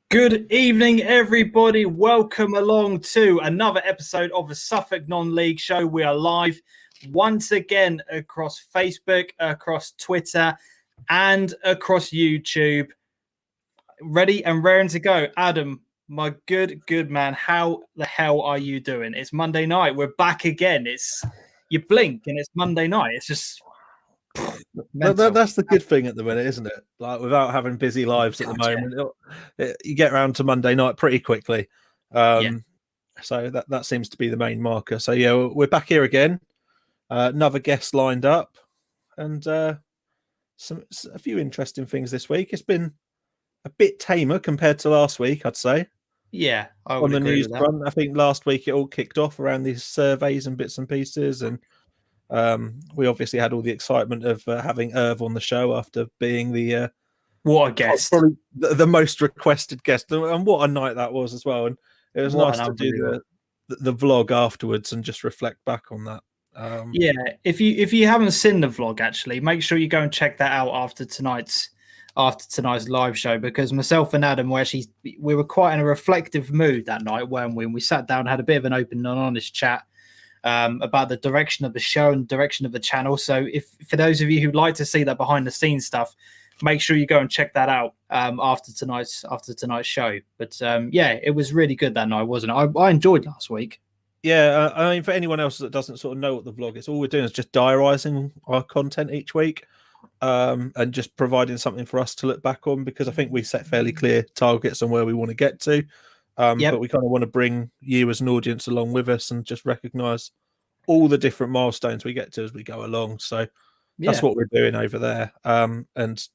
Good evening, everybody. Welcome along to another episode of the Suffolk Non-League Show. We are live once again across Facebook, across Twitter, and across YouTube. Ready and raring to go. Adam, my good man, how the hell are you doing? It's Monday night. We're back again. You blink and it's Monday night. It's just mental. That's the good thing at the minute, isn't it? Like, without having busy lives at the moment, you get around to Monday night pretty quickly. So that seems to be the main marker. So yeah, we're back here again. Another guest lined up, and a few interesting things this week. It's been a bit tamer compared to last week, I'd say. Yeah, I on would the agree news with that. front. I think last week it all kicked off around these surveys and bits and pieces, and we obviously had all the excitement of having Irv on the show after being the what a guest, probably the most requested guest, and what a night that was as well. And it was nice to do the vlog afterwards and just reflect back on that. Yeah, if you haven't seen the vlog, actually, make sure you go and check that out after tonight's live show, because myself and Adam we were quite in a reflective mood that night, weren't we? And we sat down and had a bit of an open and honest chat about the direction of the show and direction of the channel. So if for those of you who'd like to see that behind the scenes stuff, make sure you go and check that out after tonight's show. But yeah, it was really good that night, wasn't it? I enjoyed last week. Yeah, I mean, for anyone else that doesn't sort of know what the vlog is, all we're doing is just diarising our content each week, and just providing something for us to look back on, because I think we set fairly clear targets on where we want to get to. But we kind of want to bring you as an audience along with us and just recognise all the different milestones we get to as we go along. So that's what we're doing over there, and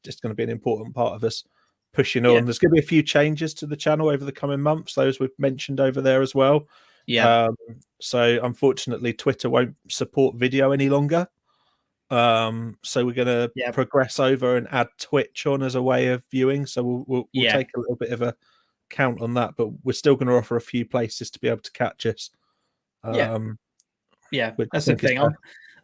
it's going to be an important part of us pushing on. There's going to be a few changes to the channel over the coming months, those we've mentioned over there as well. So unfortunately Twitter won't support video any longer, so we're going to progress over and add Twitch on as a way of viewing. So we'll take a little bit of a count on that, but we're still going to offer a few places to be able to catch us. That's the thing.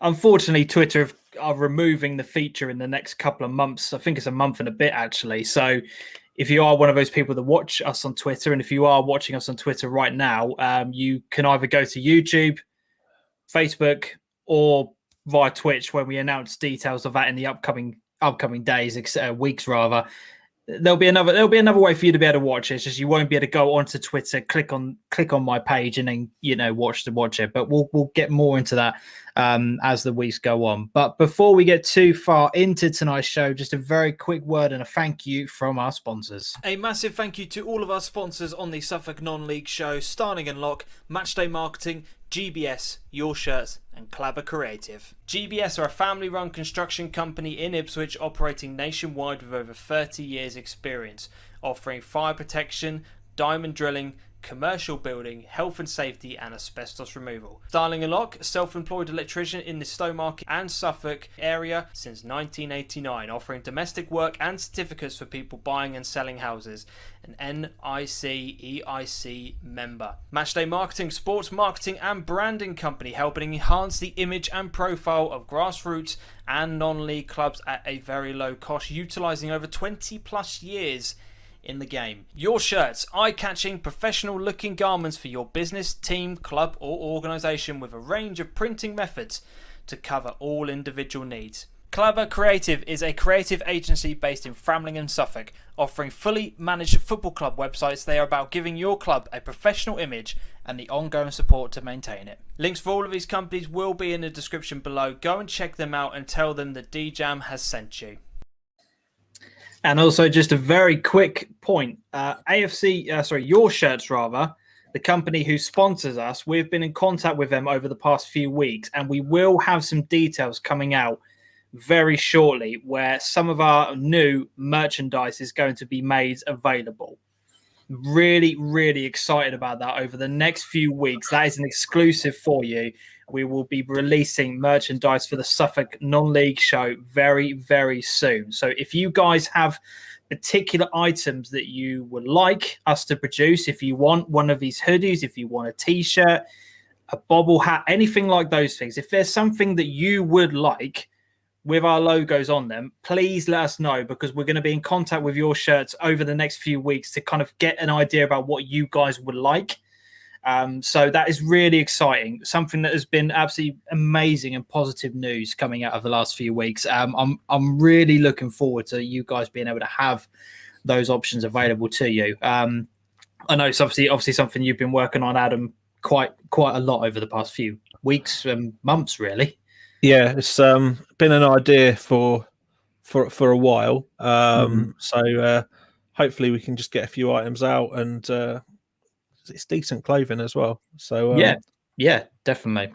Unfortunately, Twitter are removing the feature in the next couple of months. I think it's a month and a bit, actually. So if you are one of those people that watch us on Twitter, and if you are watching us on Twitter right now, you can either go to YouTube, Facebook, or via Twitch when we announce details of that in the upcoming days, weeks rather. There'll be another way for you to be able to watch it. It's just you won't be able to go onto Twitter, click on my page, and then watch it. But we'll get more into that as the weeks go on. But before we get too far into tonight's show, just a very quick word and a thank you from our sponsors. A massive thank you to all of our sponsors on the Suffolk Non-League Show: Starling and Lock, Matchday Marketing, GBS, Your Shirts, and Clabber Creative. GBS are a family-run construction company in Ipswich, operating nationwide with over 30 years experience, offering fire protection, diamond drilling, commercial building, health and safety, and asbestos removal. Starling and Lock, self-employed electrician in the Stowmarket and Suffolk area since 1989, offering domestic work and certificates for people buying and selling houses. An NIC/EIC member. Matchday Marketing, sports marketing and branding company, helping enhance the image and profile of grassroots and non-league clubs at a very low cost, utilising over 20 plus years in the game. Your Shirts, eye-catching, professional-looking garments for your business, team, club or organisation, with a range of printing methods to cover all individual needs. Clabber Creative is a creative agency based in Framlingham, Suffolk, offering fully managed football club websites. They are about giving your club a professional image and the ongoing support to maintain it. Links for all of these companies will be in the description below. Go and check them out and tell them that DeeJam has sent you. And also, just a very quick point, Your Shirts, rather, the company who sponsors us, we've been in contact with them over the past few weeks, and we will have some details coming out very shortly where some of our new merchandise is going to be made available. Really, really excited about that over the next few weeks. That is an exclusive for you. We will be releasing merchandise for the Suffolk Non-League Show very, very soon. So if you guys have particular items that you would like us to produce, if you want one of these hoodies, if you want a t-shirt, a bobble hat, anything like those things, if there's something that you would like, with our logos on them, please let us know, because we're going to be in contact with your shirts over the next few weeks to kind of get an idea about what you guys would like. So that is really exciting. Something that has been absolutely amazing and positive news coming out of the last few weeks. I'm really looking forward to you guys being able to have those options available to you. I know it's obviously something you've been working on, Adam, quite a lot over the past few weeks and months, really. Yeah, it's been an idea for a while. So hopefully we can just get a few items out, and it's decent clothing as well. So yeah, definitely.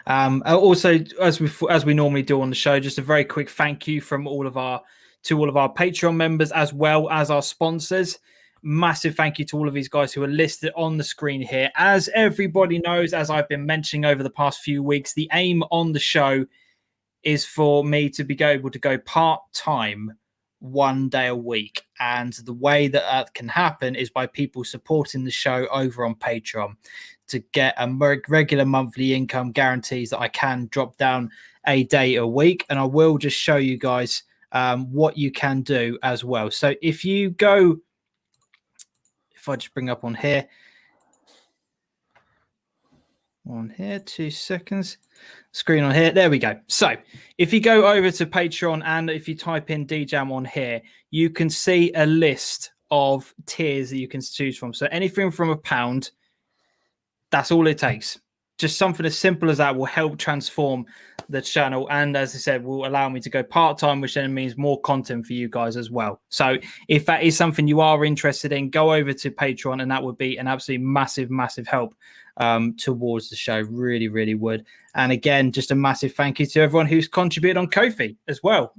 Also, as we normally do on the show, just a very quick thank you from all of our Patreon members as well as our sponsors. Massive thank you to all of these guys who are listed on the screen here. As everybody knows, as I've been mentioning over the past few weeks, the aim on the show is for me to be able to go part-time 1 day a week. And the way that can happen is by people supporting the show over on Patreon to get a regular monthly income guarantees that I can drop down a day a week. And I will just show you guys what you can do as well. So if you go, if I just bring up on here, 2 seconds, screen on here, there we go. So if you go over to Patreon and if you type in DeeJam on here, you can see a list of tiers that you can choose from. So anything from £1, that's all it takes. Just something as simple as that will help transform the channel, and as I said, will allow me to go part-time, which then means more content for you guys as well. So if that is something you are interested in, go over to Patreon, and that would be an absolutely massive help towards the show. Really would. And again, just a massive thank you to everyone who's contributed on Ko-fi as well.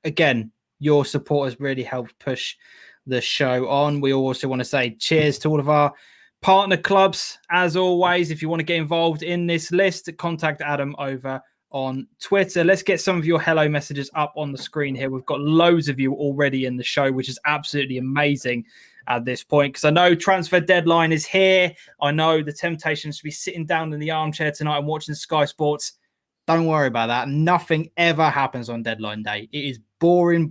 Again, your support has really helped push the show on. We also want to say cheers to all of our partner clubs. As always, if you want to get involved in this list, contact Adam over on Twitter. Let's get some of your hello messages up on the screen here. We've got loads of you already in the show, which is absolutely amazing at this point, because I know transfer deadline is here. I know the temptation is to be sitting down in the armchair tonight and watching Sky Sports. Don't worry about that. Nothing ever happens on deadline day. It is boring.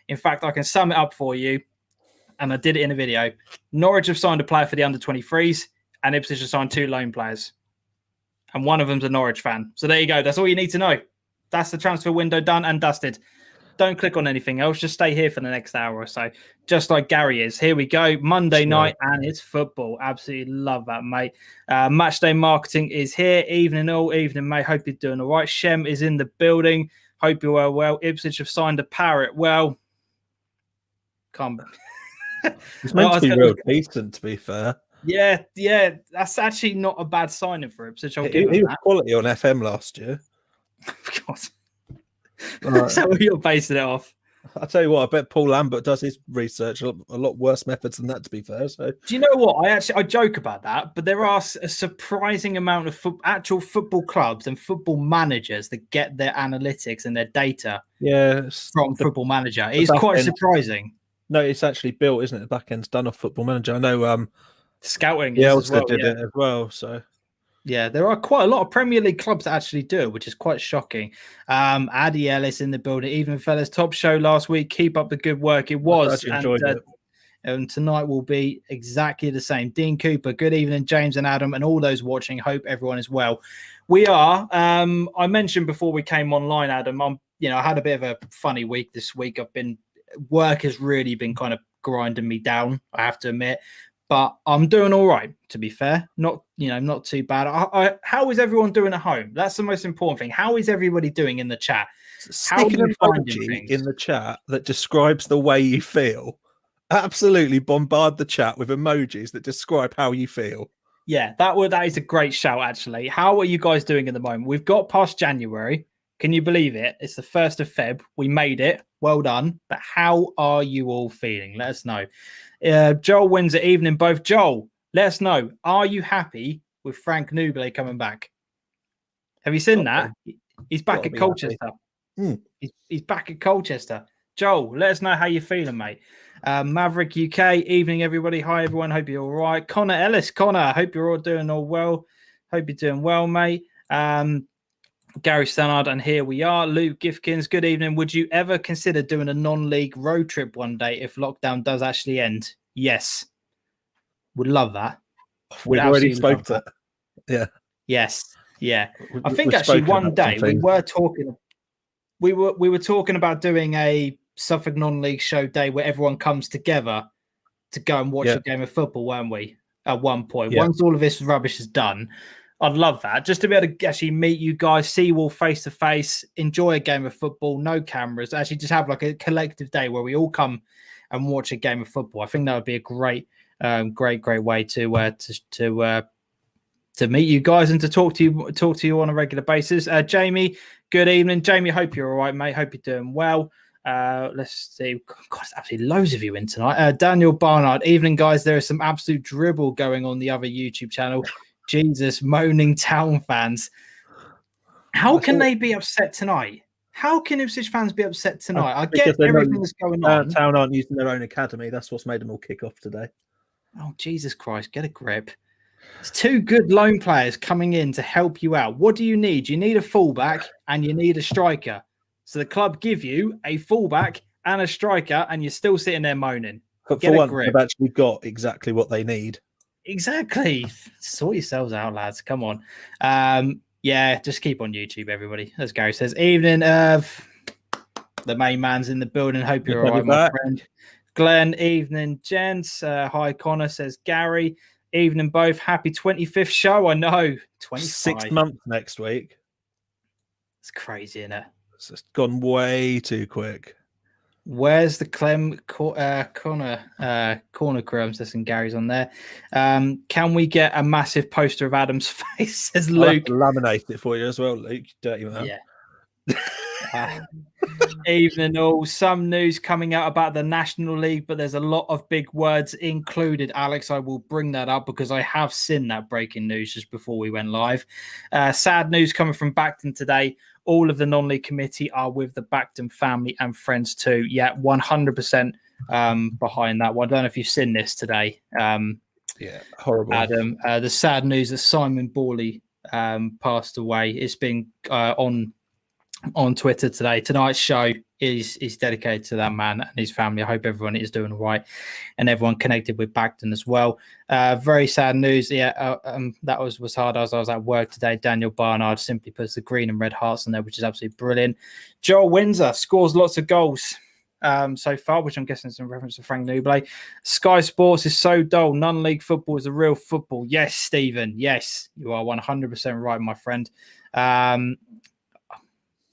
In fact, I can sum it up for you, and I did it in a video. Norwich have signed a player for the under-23s, and Ipswich have signed 2 loan players. And one of them's a Norwich fan. So there you go. That's all you need to know. That's the transfer window done and dusted. Don't click on anything else. Just stay here for the next hour or so, just like Gary is. Here we go. Monday night, and it's football. Absolutely love that, mate. Matchday Marketing is here. Evening all. Evening, mate. Hope you're doing all right. Shem is in the building. Hope you are well. Ipswich have signed a parrot. Well, come. It's meant to be real decent, to be fair. Yeah, that's actually not a bad signing for Ipswich. He was quality on FM last year. God. That's how you're basing it off. I'll tell you what, I bet Paul Lambert does his research a lot worse methods than that, to be fair. So, do you know what? I joke about that, but there are a surprising amount of actual football clubs and football managers that get their analytics and their data from Football Manager. It's quite surprising. No, it's actually built, isn't it? The back end's done off Football Manager. I know scouting did it as well. So yeah, there are quite a lot of Premier League clubs that actually do it, which is quite shocking. Addy Ellis in the building. Even fellas, top show last week. Keep up the good work. It was. And tonight will be exactly the same. Dean Cooper, good evening, James and Adam, and all those watching. Hope everyone is well. We are. I mentioned before we came online, Adam, I had a bit of a funny week this week. Work has really been kind of grinding me down, I have to admit, but I'm doing all right, to be fair. Not too bad. How is everyone doing at home? That's the most important thing. How is everybody doing in the chat? How are you finding things in the chat that describes the way you feel? Absolutely bombard the chat with emojis that describe how you feel. Yeah, that is a great shout, actually. How are you guys doing at the moment? We've got past January. Can you believe it? It's the 1st of Feb. We made it. Well done. But how are you all feeling? Let us know. Joel Windsor, evening both. Joel, let us know. Are you happy with Frank Nouble coming back? Have you seen that? He's back at Colchester. He's back at Colchester. Joel, let us know how you're feeling, mate. Maverick UK, evening everybody. Hi everyone. Hope you're all right. Connor Ellis. Connor, hope you're all doing all well. Hope you're doing well, mate. Gary Stannard, and here we are. Luke Gifkins, good evening. Would you ever consider doing a non-league road trip one day if lockdown does actually end? Yes. Would love that. We've already spoke to. Yeah. Yes. Yeah. I think We've actually spoken one about day something. we were talking about doing a Suffolk non-league show day where everyone comes together to go and watch a game of football, weren't we? At one point, once all of this rubbish is done, I'd love that, just to be able to actually meet you guys, see you all face to face, enjoy a game of football, no cameras, actually just have like a collective day where we all come and watch a game of football. I think that would be a great way to meet you guys and to talk to you on a regular basis. Jamie, good evening. Jamie, hope you're all right, mate. Hope you're doing well. Let's see. God, there's absolutely loads of you in tonight. Daniel Barnard, evening, guys. There is some absolute dribble going on the other YouTube channel. Jesus, moaning Town fans. How can they be upset tonight? How can Ipswich fans be upset tonight? I get everything that's going on. Town aren't using their own academy. That's what's made them all kick off today. Oh, Jesus Christ, get a grip. It's two good loan players coming in to help you out. What do you need? You need a fullback and you need a striker. So the club give you a fullback and a striker, and you're still sitting there moaning. But for once, they've actually got exactly what they need. Exactly. Sort yourselves out, lads. Come on. Yeah, just keep on YouTube, everybody. As Gary says, evening. The main man's in the building. Hope you're all right, my friend. Glenn, evening, gents. Hi, Connor, says Gary. Evening, both. Happy 25th show. I know. 6 months next week. It's crazy, isn't it? It's just gone way too quick. Where's the corner crew? I'm just Gary's on there. Can we get a massive poster of Adam's face? Says Luke. I'll have to laminate it for you as well, Luke. Dirty man. Yeah. Evening all. Some news coming out about the National League, but there's a lot of big words included. Alex, I will bring that up because I have seen that breaking news just before we went live. Sad news coming from Bacton today. All of the non-league committee are with the Bacton family and friends too. Yeah, 100% behind that one. I don't know if you've seen this today. Yeah, horrible. Adam, the sad news that Simon Borley passed away. It's been on Twitter today. Tonight's show is dedicated to that man and his family. I hope everyone is doing all right and everyone connected with Bacton as well. Very sad news. Yeah, that was hard as I was at work today. Daniel Barnard simply puts the green and red hearts on there, which is absolutely brilliant. Joel Windsor scores lots of goals so far, which I'm guessing is in reference to Frank Nouble. Sky Sports is so dull. Non-league football is a real football. Yes, Stephen. Yes, you are 100% right, my friend.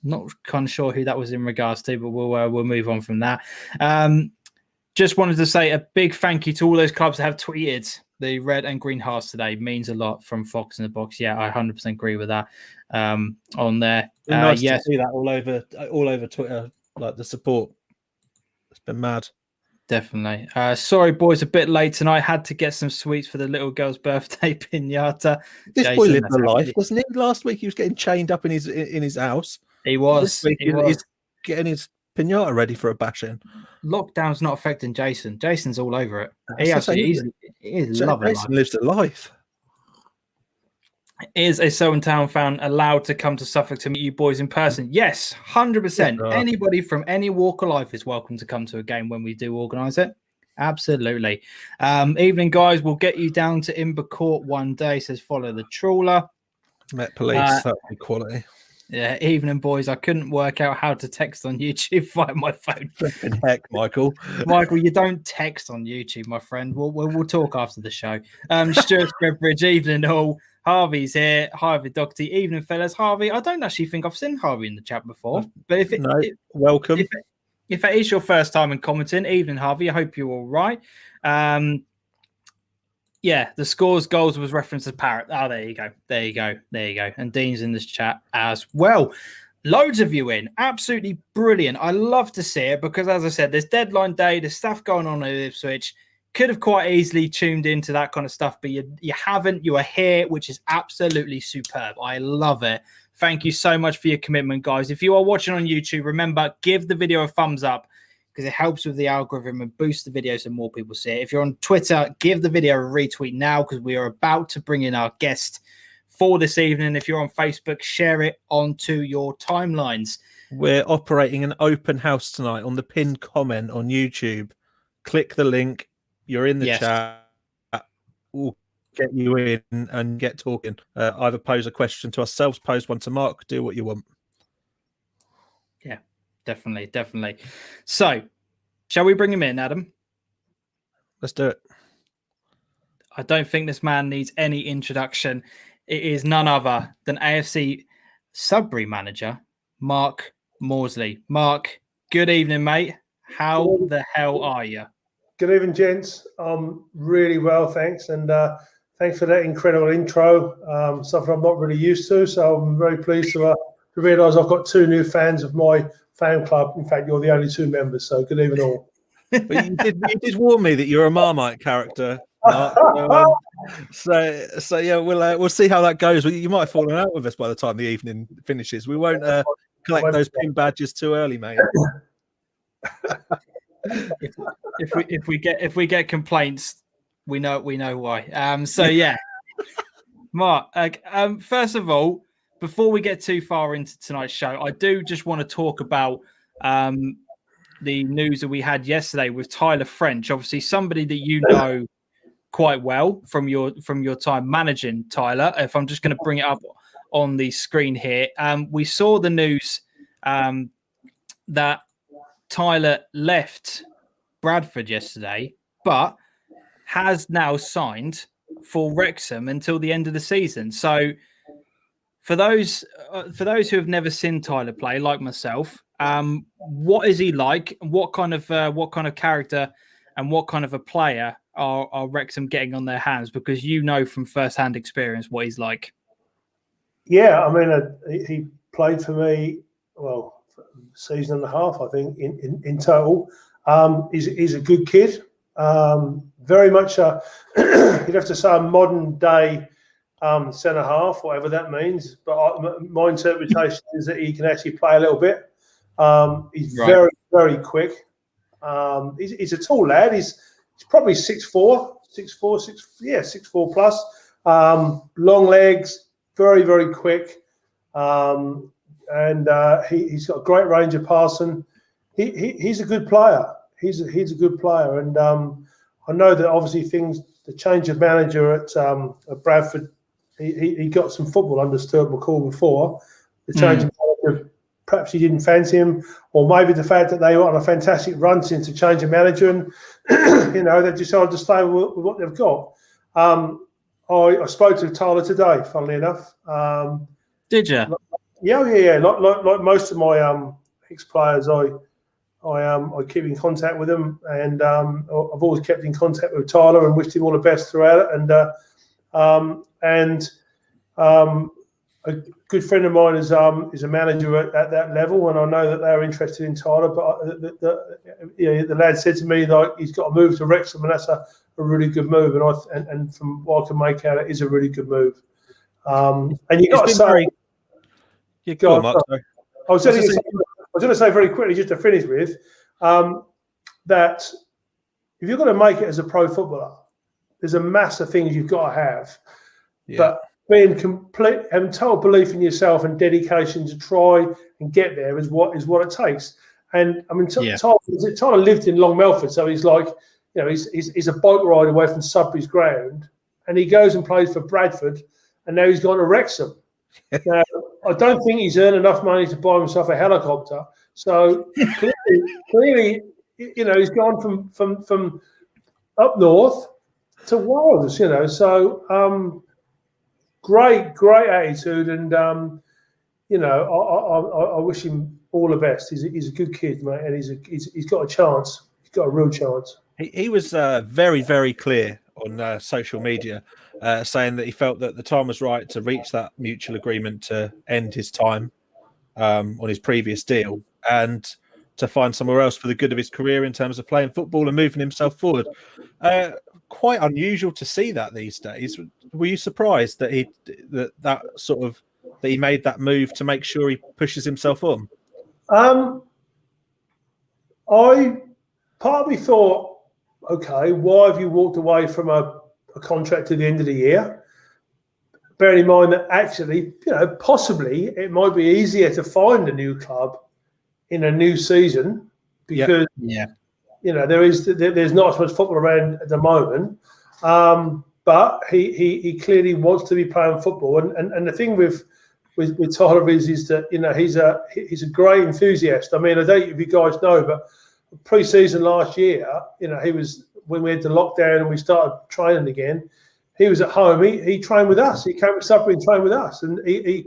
Not kind of sure who that was in regards to, but we'll move on from that. Just wanted to say a big thank you to all those clubs that have tweeted the red and green hearts today. Means a lot from Fox in the Box. Yeah, I 100% agree with that. On there, nice to see that all over Twitter, like the support. It's been mad. Definitely. Sorry, boys, a bit late tonight. Had to get some sweets for the little girl's birthday pinata. This boy lived a life, wasn't he? Last week he was getting chained up in his house. He was. He's getting his pinata ready for a bashing. Lockdown's not affecting Jason. Jason's all over it. He's loving Jason lives a life. Is a Selwyn Town fan allowed to come to Suffolk to meet you boys in person? Yes, 100%. Yeah. Anybody from any walk of life is welcome to come to a game when we do organise it. Absolutely. Evening, guys. We'll get you down to Imber Court one day, says Follow the Trawler. Met police, that'd be quality. Yeah, evening, boys. I couldn't work out how to text on YouTube via my phone. Flipping heck, Michael. Michael, you don't text on YouTube, my friend. We'll talk after the show. Stuart Spreadbridge, evening all. Harvey's here. Harvey Doherty, evening, fellas. Harvey, I don't actually think I've seen Harvey in the chat before, but welcome. If it is your first time in commenting, evening, Harvey. I hope you're all right. Yeah, the scores goals was referenced as Parrot. Oh, there you go. And Dean's in this chat as well. Loads of you in. Absolutely brilliant. I love to see it because, as I said, there's deadline day. There's stuff going on at Ipswich. Could have quite easily tuned into that kind of stuff, but you haven't. You are here, which is absolutely superb. I love it. Thank you so much for your commitment, guys. If you are watching on YouTube, remember, give the video a thumbs up because it helps with the algorithm and boosts the video so more people see it. If you're on Twitter, give the video a retweet now because we are about to bring in our guest for this evening. If you're on Facebook, share it onto your timelines. We're operating an open house tonight on the pinned comment on YouTube. Click the link. You're in the chat. We'll get you in and get talking. Either pose a question to ourselves, pose one to Mark, do what you want. Yeah, definitely. So, shall we bring him in, Adam? Let's do it. I don't think this man needs any introduction. It is none other than AFC Sudbury manager, Mark Morsley. Mark, good evening, mate. How the hell are you? Good evening, gents. Really well, thanks. And thanks for that incredible intro. Something I'm not really used to. So I'm very pleased to realise I've got 2 new fans of my fan club. In fact, you're the only 2 members. So good evening all. But you did warn me that you're a Marmite character, Mark. So yeah, we'll see how that goes. You might have fallen out with us by the time the evening finishes. We won't collect those pin badges too early, mate. If we get complaints, we know why. So yeah, Mark. First of all, before we get too far into tonight's show, I do just want to talk about the news that we had yesterday with Tyler French. Obviously, somebody that you know quite well from your time managing Tyler. If I'm just going to bring it up on the screen here, we saw the news that Tyler left Bradford yesterday, but has now signed for Wrexham until the end of the season. So, for those who have never seen Tyler play, like myself, what is he like? What kind of character and what kind of a player are Wrexham getting on their hands? Because you know from first-hand experience what he's like. Yeah, I mean, he played for me, well, a season and a half, I think, in total. He's a good kid. Very much, you'd have to say, a modern-day centre half, whatever that means. But my interpretation is that he can actually play a little bit. He's very, very quick. He's a tall lad. He's probably 6'4 plus. Long legs, very, very quick. And he's got a great range of passing. He's a good player. He's a good player. And I know that obviously the change of manager at Bradford, he got some football under Stuart McCall before. The change of manager, perhaps he didn't fancy him, or maybe the fact that they were on a fantastic run since the change of manager, and they decided to stay with what they've got. I spoke to Tyler today, funnily enough. Did you? Yeah. Like most of my ex-players, I keep in contact with them, and I've always kept in contact with Tyler and wished him all the best throughout it. And a good friend of mine is a manager at that level, and I know that they're interested in Tyler. But the lad said to me that he's got to move to Wrexham, and that's a really good move. And from what I can make out, it is a really good move. And you got to say, go on, Mark. I was going to say very quickly, just to finish with, that if you're going to make it as a pro footballer, there's a mass of things you've got to have. Yeah. But being complete and total belief in yourself and dedication to try and get there is what it takes. And I mean, Tyler lived in Long Melford, so he's like, he's a boat ride away from Sudbury's ground, and he goes and plays for Bradford, and now he's gone to Wrexham. Now, I don't think he's earned enough money to buy himself a helicopter. So clearly, he's gone from up north to Wales. So great attitude, and I wish him all the best. He's a good kid, mate, and he's got a chance. He's got a real chance. He was very, very clear on social media, saying that he felt that the time was right to reach that mutual agreement to end his time on his previous deal and to find somewhere else for the good of his career in terms of playing football and moving himself forward. Quite unusual to see that these days. Were you surprised that he made that move to make sure he pushes himself on? I partly thought, okay, why have you walked away from a contract to the end of the year? bearing in mind that actually, possibly it might be easier to find a new club in a new season because there's not as much football around at the moment. But he clearly wants to be playing football, and the thing with Tyler is that he's a great enthusiast. I mean, I don't know if you guys know, but pre-season last year, he was when we had the lockdown and we started training again. He was at home. He trained with us. He came to Sudbury and trained with us, and I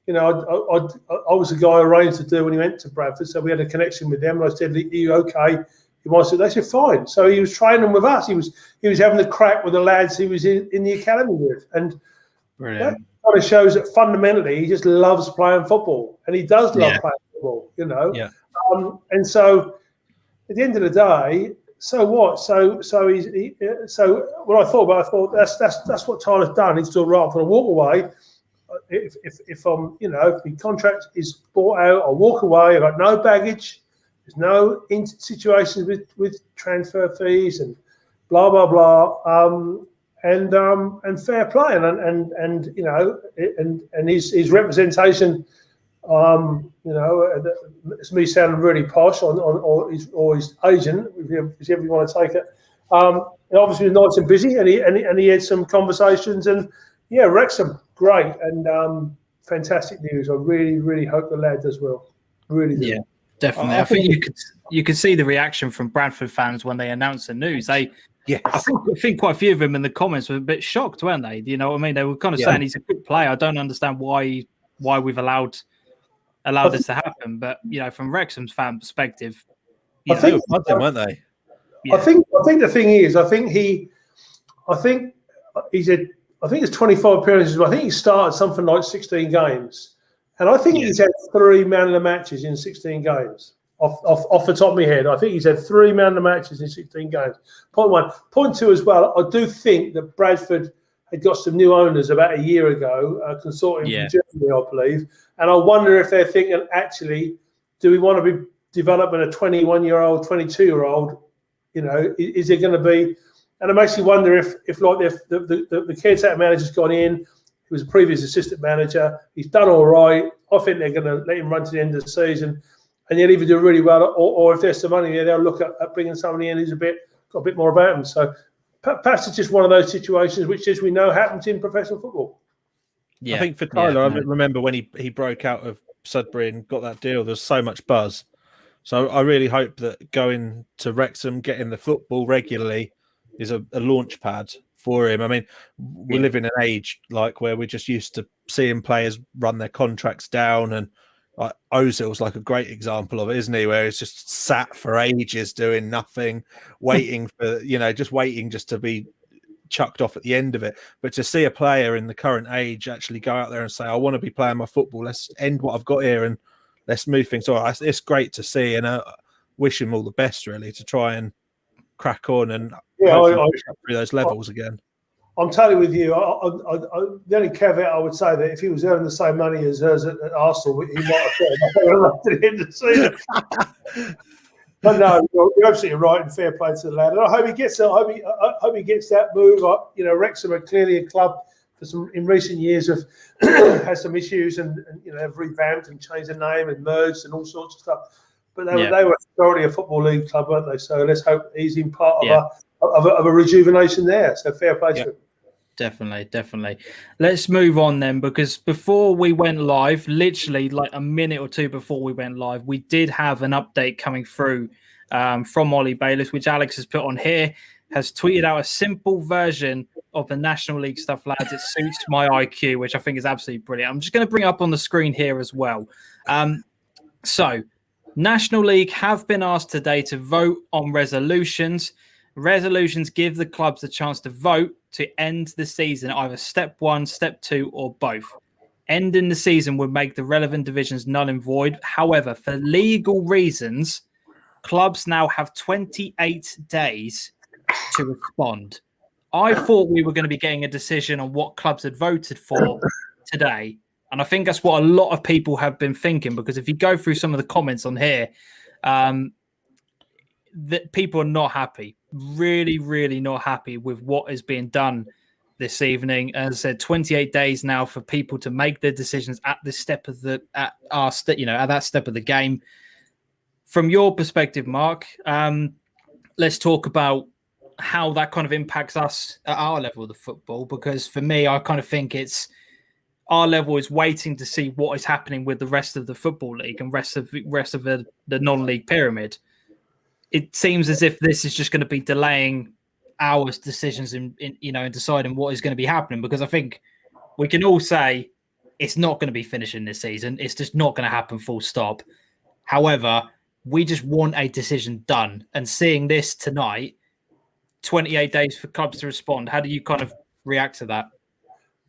was the guy I arranged to do when he went to Bradford, so we had a connection with them. And I said, "Are you okay?" He wanted. They said, "Fine." So he was training with us. He was having the crack with the lads he was in the academy with, and brilliant. That kind of shows that fundamentally he just loves playing football, and he does love playing football. Yeah. And so at the end of the day, so what? So what I thought that's what Tyler's done. He's still right. I'm going to walk away. If the contract is bought out, I'll walk away. I've got no baggage. There's no situations with transfer fees and blah blah blah. And fair play, and his representation. It's me sounding really posh or his agent, whichever you want to take it. It obviously was nice and busy, and he had some conversations, and Wrexham, great and fantastic news. I really, really hope the lad does well. Really do. Yeah, definitely. I think you could see the reaction from Bradford fans when they announced the news. I think quite a few of them in the comments were a bit shocked, weren't they? You know what I mean? They were kind of saying he's a good player. I don't understand why we've allowed this to happen. But from Wrexham's fan perspective, I think weren't they? Yeah. I think the thing is, I think it's 25 appearances. I think he started something like 16 games, and I think he's had 3 man of the matches in 16 games. Off the top of my head, I think he's had 3 man of the matches in 16 games. Point 1. Point 2 as well. I do think that Bradford had got some new owners about a year ago, a consortium from Germany, I believe. And I wonder if they're thinking, actually, do we want to be developing a 21-year-old, 22-year-old? Is there going to be? And it makes you wonder if the caretaker manager's gone in, who was a previous assistant manager, he's done all right. I think they're going to let him run to the end of the season, and he'll either do really well, or if there's some money there, they'll look at bringing somebody in who's got a bit more about him. So perhaps it's just one of those situations which, as we know, happens in professional football. Yeah, I think for Tyler, I remember when he broke out of Sudbury and got that deal, there's so much buzz. So I really hope that going to Wrexham, getting the football regularly, is a launch pad for him. I mean, we live in an age where we're just used to seeing players run their contracts down, and Ozil's like a great example of it, isn't he? Where he's just sat for ages doing nothing, waiting for just to be chucked off at the end of it. But to see a player in the current age actually go out there and say, I want to be playing my football, let's end what I've got here and let's move things on. It's great to see, and wish him all the best, really, to try and crack on and push up through those levels again. I'm totally with you. The only caveat I would say that if he was earning the same money as us at Arsenal, he might have left at the end of the season. But no, you're absolutely right, and fair play to the lad. And I hope he gets that. I hope he gets that move. Wrexham are clearly a club in recent years have had some issues and have revamped and changed the name and merged and all sorts of stuff. But they were already a football league club, weren't they? So let's hope he's in part of a rejuvenation there. So fair play to him. Definitely. Let's move on then, because before we went live, literally like a minute or two before we went live, we did have an update coming through from Ollie Bayliss, which Alex has put on here, has tweeted out a simple version of the National League stuff, lads. It suits my IQ, which I think is absolutely brilliant. I'm just going to bring it up on the screen here as well. So National League have been asked today to vote on resolutions. Resolutions give the clubs the chance to vote to end the season, either step 1, step 2, or both. Ending the season would make the relevant divisions null and void. However, for legal reasons, clubs now have 28 days to respond. I thought we were going to be getting a decision on what clubs had voted for today. And I think that's what a lot of people have been thinking, because if you go through some of the comments on here, that people are not happy, really, really not happy with what is being done this evening. As I said, 28 days now for people to make their decisions at this step of at that step of the game. From your perspective, Mark, let's talk about how that kind of impacts us at our level of the football. Because for me, I kind of think it's our level is waiting to see what is happening with the rest of the football league and rest of the non-league pyramid. It seems as if this is just going to be delaying our decisions in deciding what is going to be happening, because I think we can all say it's not going to be finishing this season. It's just not going to happen, full stop. However, we just want a decision done. And seeing this tonight, 28 days for clubs to respond, how do you kind of react to that?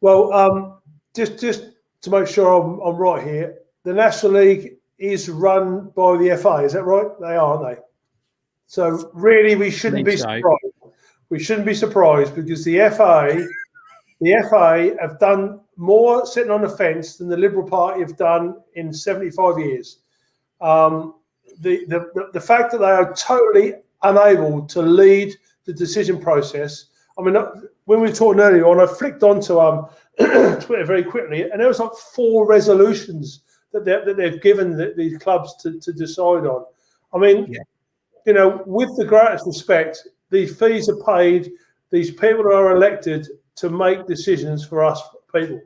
Well, just to make sure I'm right here, the National League is run by the FA. Is that right? They are, aren't they? So really, we shouldn't be surprised. We shouldn't be surprised, because the FA have done more sitting on the fence than the Liberal Party have done in 75 years. The fact that they are totally unable to lead the decision process. I mean, when we were talking earlier on, I flicked onto Twitter very quickly, and there was like 4 resolutions that they've given these clubs to decide on. I mean, with the greatest respect, these fees are paid. These people are elected to make decisions for us people.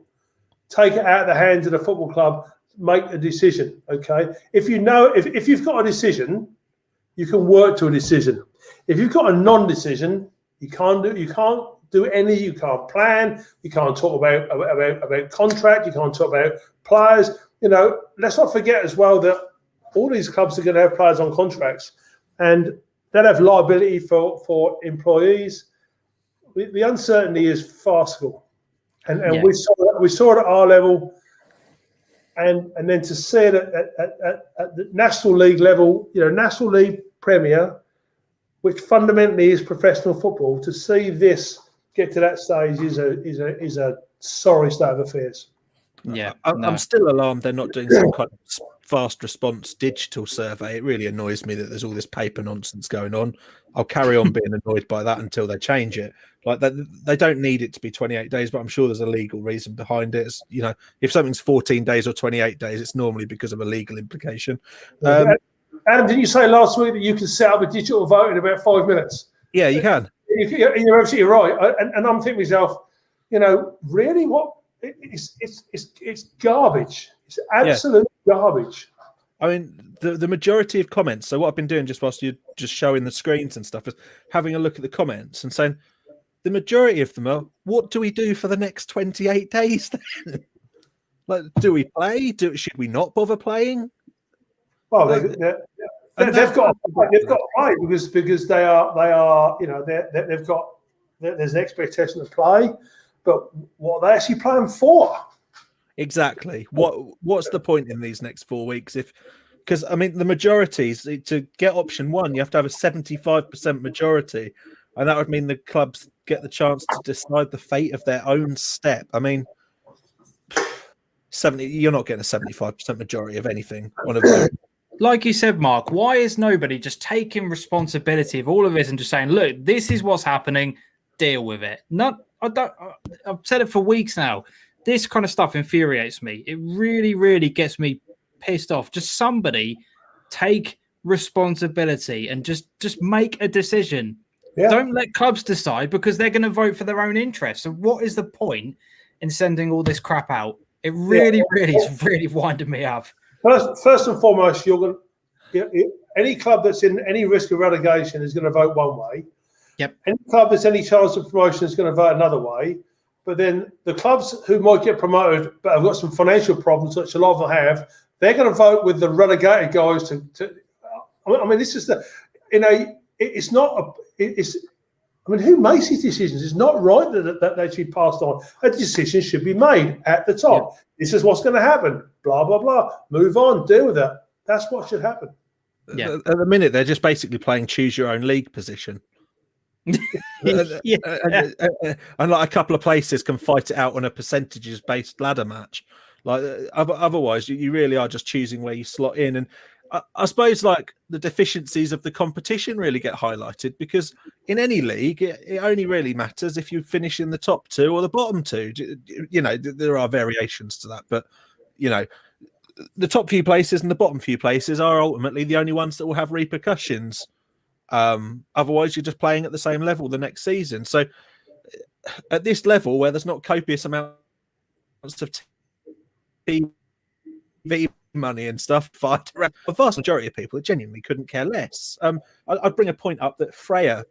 Take it out of the hands of the football club. Make a decision. Okay. If you've got a decision, you can work to a decision. If you've got a non-decision, you can't do any. You can't plan. You can't talk about contract. You can't talk about players. Let's not forget as well that all these clubs are going to have players on contracts, and they'll have liability for employees. The uncertainty is farcical, and we saw it at our level, and then to see it at the National League level, National League Premier, which fundamentally is professional football, to see this get to that stage is a sorry state of affairs. Yeah, I'm still alarmed they're not doing some kind of fast response digital survey. It really annoys me that there's all this paper nonsense going on. I'll carry on being annoyed by that until they change it. Like they don't need it to be 28 days, but I'm sure there's a legal reason behind it. It's, if something's 14 days or 28 days, it's normally because of a legal implication. Adam, didn't you say last week that you can set up a digital vote in about 5 minutes? Yeah, you can. You're absolutely right. And I'm thinking to myself, really, what? It's garbage. It's absolute garbage. I mean, the majority of comments. So what I've been doing just whilst you're just showing the screens and stuff is having a look at the comments and saying the majority of them are, what do we do for the next 28 days then? Like, do we play? Should we not bother playing? Well, they've got to play because they are there's an expectation to play. But what are they actually playing for? Exactly. What's the point in these next 4 weeks? Because I mean, the majorities, to get option 1, you have to have a 75% majority, and that would mean the clubs get the chance to decide the fate of their own step. I mean, you're not getting a 75% majority of anything on a vote. Like you said, Mark, why is nobody just taking responsibility of all of this and just saying, look, this is what's happening, deal with it? I've said it for weeks now. This kind of stuff infuriates me. It really, really gets me pissed off. Just somebody take responsibility and just make a decision. Yeah. Don't let clubs decide, because they're going to vote for their own interests. So what is the point in sending all this crap out? It really is really winding me up. First and foremost, any club that's in any risk of relegation is going to vote one way. Yep. Any club that's any chance of promotion is going to vote another way. But then the clubs who might get promoted but have got some financial problems, which a lot of them have, they're going to vote with the relegated guys I mean, this is it's not I mean, who makes these decisions? It's not right that they should be passed on. A decision should be made at the top. Yeah. This is what's going to happen. Blah, blah, blah. Move on. Deal with it. That's what should happen. Yeah. At the minute, they're just basically playing choose your own league position. And like a couple of places can fight it out on a percentages based ladder match. Like otherwise, you really are just choosing where you slot in. I suppose like the deficiencies of the competition really get highlighted, because in any league, it only really matters if you finish in the top 2 or the bottom 2. You know, there are variations to that, but you know, the top few places and the bottom few places are ultimately the only ones that will have repercussions. Otherwise, you're just playing at the same level the next season. So at this level, where there's not copious amounts of TV money and stuff fired around, a vast majority of people genuinely couldn't care less. I'd bring a point up that Freya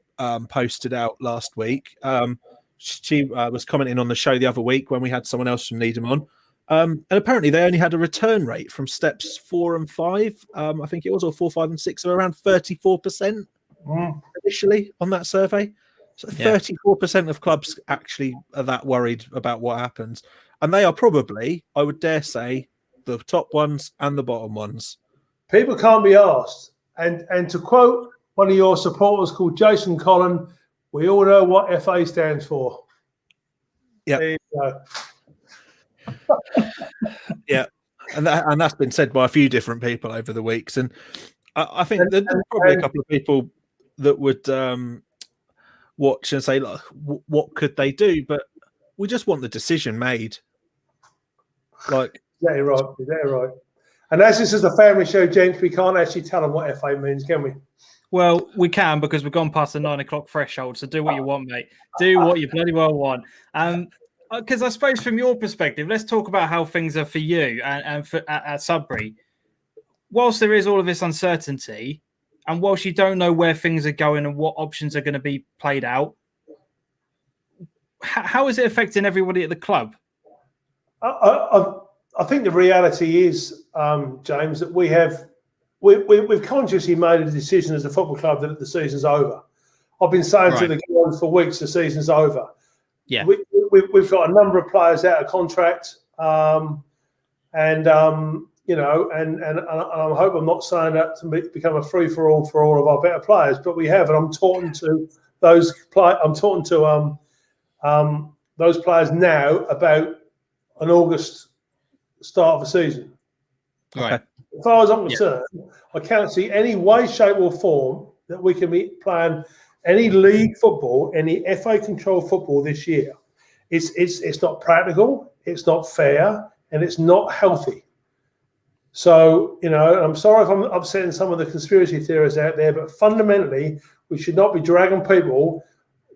posted out last week. She was commenting on the show the other week when we had someone else from Needham on. And apparently they only had a return rate from steps 4 and 5, I think it was, or 4, 5 and 6, of around 34% initially on that survey. So 34% of clubs actually are that worried about what happens. And they are probably, I would dare say, the top ones and the bottom ones. People can't be asked. And to quote one of your supporters called Jason Collin, we all know what FA stands for. Yeah. There you go. Yeah. And that's been said by a few different people over the weeks. And I think there's probably a couple of people that would watch and say, look, what could they do? But we just want the decision made. Like, Exactly right. And as this is a family show, gents, we can't actually tell them what FA means, can we? Well, we can, because we've gone past the 9 o'clock threshold. So do what you want, mate. Do what you bloody well want. Because I suppose from your perspective, let's talk about how things are for you and for, at Sudbury. Whilst there is all of this uncertainty, and whilst you don't know where things are going and what options are going to be played out, how is it affecting everybody at the club? I think the reality is, James, that we've consciously made a decision as a football club that the season's over. I've been saying to the girls for weeks the season's over. Yeah, we've got a number of players out of contract, and I hope I'm not saying that to become a free for all of our better players, but we have, and I'm talking to those those players now about an August start of the season. right. As far as I'm concerned, I can't see any way, shape, or form that we can be playing any league football, any FA controlled football this year. It's not practical, it's not fair, and it's not healthy. So, I'm sorry if I'm upsetting some of the conspiracy theorists out there, but fundamentally, we should not be dragging people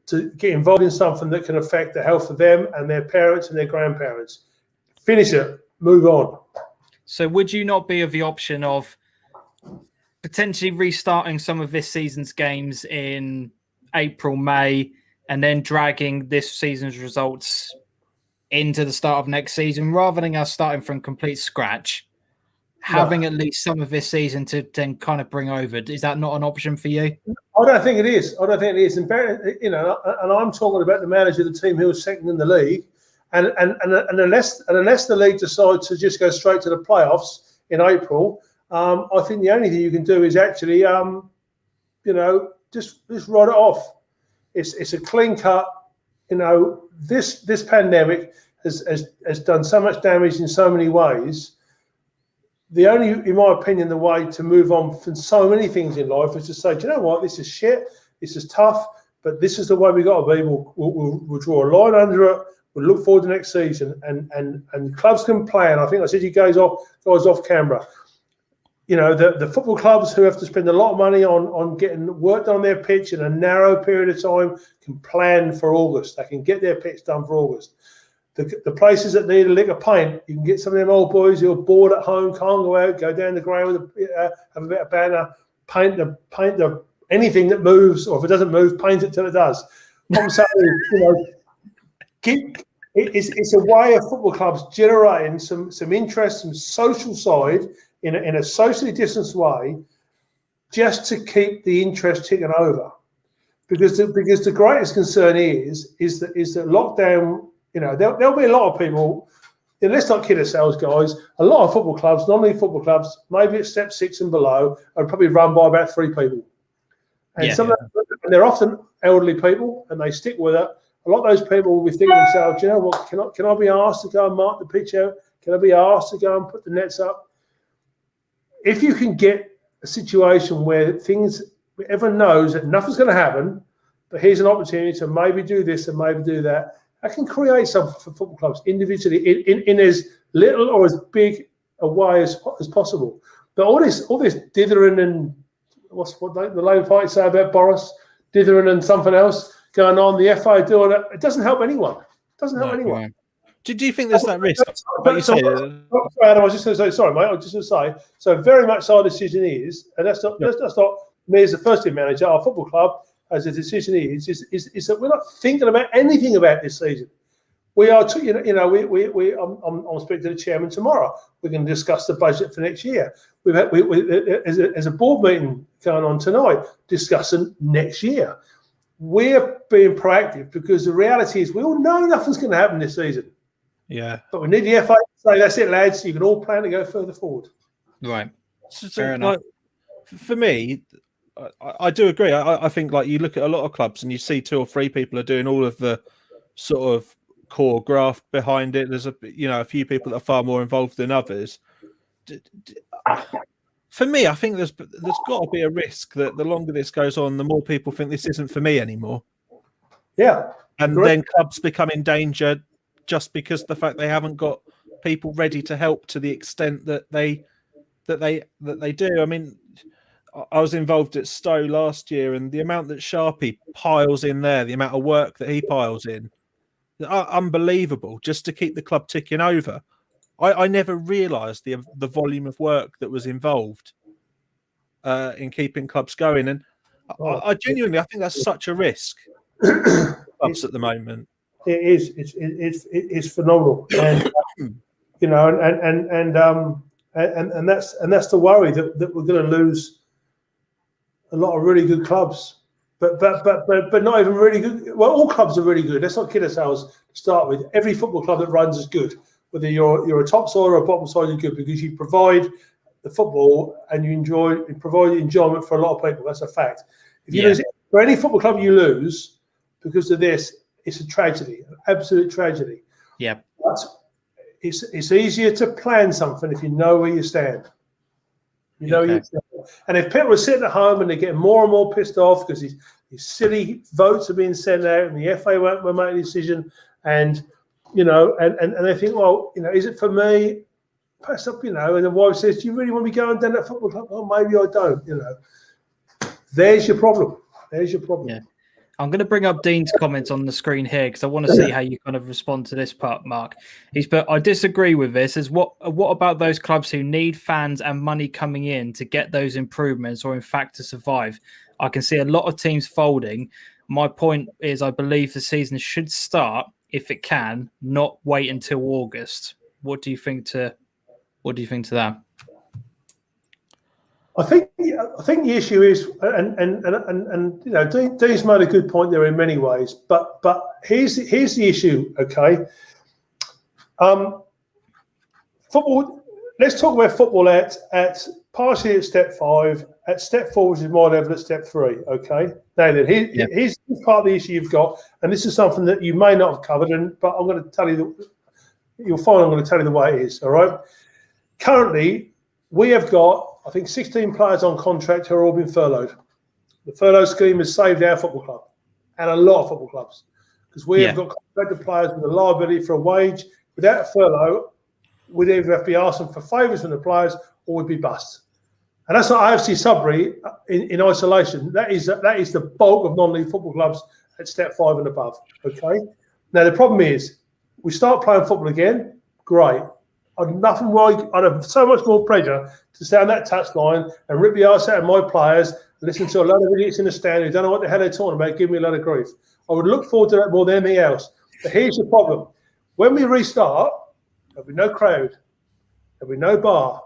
to get involved in something that can affect the health of them and their parents and their grandparents. Finish it, move on. So would you not be of the option of potentially restarting some of this season's games in April, May, and then dragging this season's results into the start of next season, rather than us starting from complete scratch, having at least some of this season to then kind of bring over? Is that not an option for you? I don't think it is. And and I'm talking about the manager of the team who was second in the league. And unless the league decides to just go straight to the playoffs in April, I think the only thing you can do is actually, just write it off. It's a clean cut. This pandemic has done so much damage in so many ways. The only, in my opinion, the way to move on from so many things in life is to say, do you know what? This is shit. This is tough, but this is the way we got to be. We'll draw a line under it. We'll look forward to next season, and clubs can plan. I think I said you guys off camera. The football clubs who have to spend a lot of money on getting work done on their pitch in a narrow period of time can plan for August. They can get their pitch done for August. The places that need a lick of paint, you can get some of them old boys who are bored at home, can't go out, go down the ground, have a bit of banter, paint the anything that moves, or if it doesn't move, paint it till it does. What I'm saying is, it's a way of football clubs generating some interest, some social side in a socially distanced way, just to keep the interest ticking over. Because the greatest concern is that lockdown. There'll be a lot of people. Let's not kid ourselves, guys. A lot of football clubs, non-league football clubs, maybe at step 6 and below, are probably run by about 3 people. And and they're often elderly people, and they stick with it. A lot of those people will be thinking to themselves, you know what, can I be asked to go and mark the pitch out? Can I be asked to go and put the nets up? if you can get a situation where everyone knows that nothing's going to happen, but here's an opportunity to maybe do this and maybe do that, I can create something for football clubs individually in as little or as big a way as possible. But all this dithering and what the Labour Party say about Boris, dithering and something else going on, the FA doing it, it doesn't help anyone. It doesn't help anyone. Right. Do you think there's that risk? I was just going to say, sorry, mate. I was just going to say, so very much our decision is, and that's not me as the first team manager, our football club, as the decision is that we're not thinking about anything about this season. We are, I'm speaking to the chairman tomorrow. We're going to discuss the budget for next year. As a board meeting going on tonight, discussing next year. We're being proactive because the reality is we all know nothing's going to happen this season. Yeah. But we need the FA to say, that's it, lads. You can all plan to go further forward. Right. Fair enough. For me, I do agree. I think like you look at a lot of clubs and you see 2 or 3 people are doing all of the sort of core graft behind it. There's a few people that are far more involved than others. For me, I think there's got to be a risk that the longer this goes on, the more people think this isn't for me anymore. Yeah. And then clubs become in danger just because the fact they haven't got people ready to help to the extent that they do. I mean, I was involved at Stowe last year, and the amount that Sharpie piles in there, the amount of work that he piles in, unbelievable, just to keep the club ticking over. I never realised the volume of work that was involved in keeping clubs going, and I genuinely think that's such a risk. Clubs at the moment, it is. It's phenomenal, and and that's the worry that we're going to lose a lot of really good clubs, but not even really good. Well, all clubs are really good. Let's not kid ourselves to start with. Every football club that runs is good. Whether you're a top side or a bottom side, you're good because you provide the football and you provide enjoyment for a lot of people. That's a fact. If you lose for any football club, you lose because of this. It's a tragedy, an absolute tragedy. Yeah, but it's easier to plan something if you know where you stand. You know, and if people are sitting at home and they're getting more and more pissed off because these silly votes are being sent out and the FA won't make a decision, and and they think, well, is it for me? Pass up, and the wife says, do you really want to be going down that football club? Oh, maybe I don't. There's your problem. Yeah. I'm going to bring up Dean's comments on the screen here because I want to see how you kind of respond to this part, Mark. He's put, I disagree with this. What about those clubs who need fans and money coming in to get those improvements or in fact to survive? I can see a lot of teams folding. My point is I believe the season should start, if it can, not wait until August. What do you think to that? I think the issue is, and Dean's made a good point there in many ways, but here's the issue. Okay, football. Let's talk about football at partially at step 5, at step 4, which is my level, at step 3. Okay, now then, here's part of the issue you've got, and this is something that you may not have covered, but I'm going to tell you you'll find I'm going to tell you the way it is. All right, currently we have got, I think, 16 players on contract who are all been furloughed. The furlough scheme has saved our football club and a lot of football clubs because we have got contracted players with a liability for a wage. Without a furlough, we'd either have to be asking for favours from the players or we'd be bust. And that's not AFC Sudbury in isolation. That is the bulk of non-league football clubs at step 5 and above. Okay. Now the problem is, we start playing football again. Great. I'd have so much more pleasure to stay on that touchline and rip the arse out of my players and listen to a lot of idiots in the stand who don't know what the hell they're talking about, give me a lot of grief. I would look forward to that more than anything else. But here's the problem. When we restart, there'll be no crowd, there'll be no bar,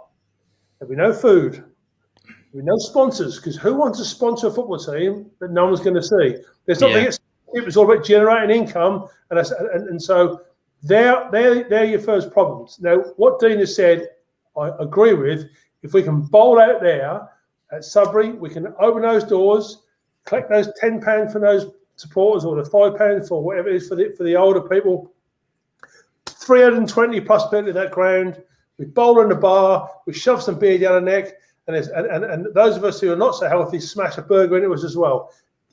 there'll be no food, there'll be no sponsors, because who wants to sponsor a football team that no one's going to see? There's nothing. It's all about generating income, and so they're your first problems. Now, what Dean has said, I agree with. If we can bowl out there at Sudbury, we can open those doors, collect those £10 from those supporters or the £5 for whatever it is for the older people. 320 plus people in that ground, We bowl in the bar, we shove some beer down the neck, and those of us who are not so healthy smash a burger into us as well.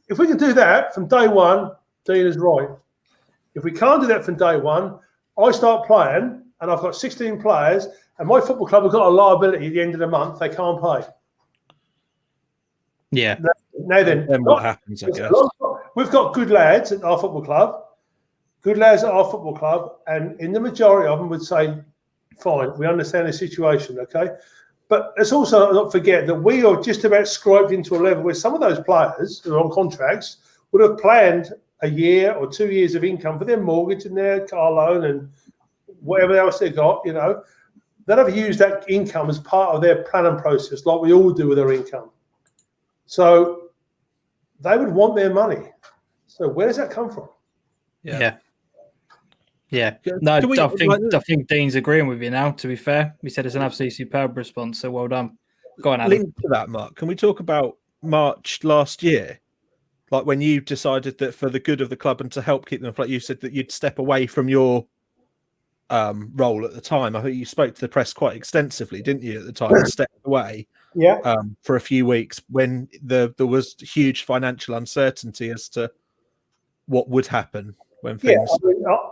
If we can do that from day one, Dean is right. If we can't do that from day one, I start playing, and I've got 16 players, and my football club have got a liability at the end of the month. They can't pay. Yeah. Now then what happens, I guess? We've got good lads at our football club, and in the majority of them would say, fine, we understand the situation, okay? But let's also not forget that we are just about scraped into a level where some of those players who are on contracts would have planned a year or 2 years of income for their mortgage and their car loan and whatever else they got, you know. They'd have used that income as part of their planning process, like we all do with our income. So they would want their money. So where does that come from? Yeah. No, I think Dean's agreeing with you now, to be fair. He said it's an absolutely superb response, so well done. Go on, Adam. Linked to that, Mark, can we talk about March last year? Like when you decided that for the good of the club and to help keep them afloat, you said that you'd step away from your role at the time. I think you spoke to the press quite extensively, didn't you, at the time, and stepped away for a few weeks when there was huge financial uncertainty as to what would happen when things.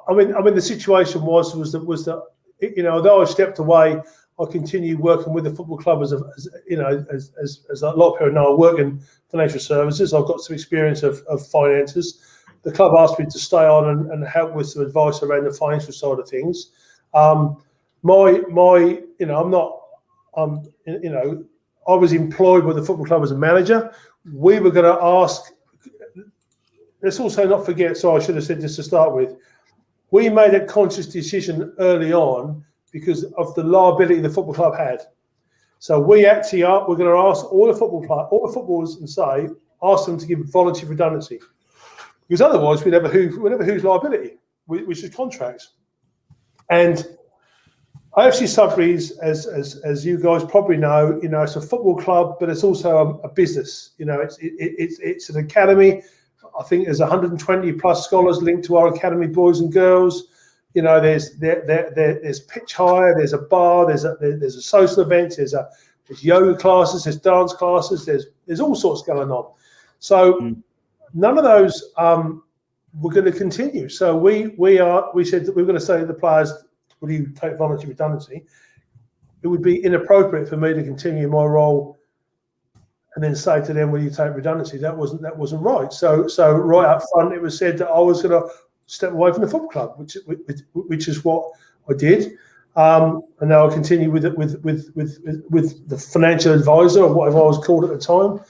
I mean, the situation was that you know, although I stepped away, I continued working with the football club as a lot of people know. I work in financial services. I've got some experience of finances. The club asked me to stay on and help with some advice around the financial side of things. I was employed by the football club as a manager. We were going to ask. Let's also not forget. So I should have said this to start with. We made a conscious decision early on because of the liability the football club had. So we're going to ask all the footballers and ask them to give voluntary redundancy, because otherwise we'd have a whose liability, which is contracts. And AFC Sudbury, as you guys probably know, you know, it's a football club, but it's also a business. You know, it's an academy. I think there's 120 plus scholars linked to our academy, boys and girls. You know, there's pitch hire, there's a bar, there's a social events, there's yoga classes, there's dance classes, there's all sorts going on. So none of those were going to continue. So we said that we were going to say to the players, will you take voluntary redundancy? It would be inappropriate for me to continue my role and then say to them, will you take redundancy? That wasn't right. So right up front, it was said that I was going to step away from the football club, which is what I did. And now I continue with the financial advisor, or whatever I was called at the time.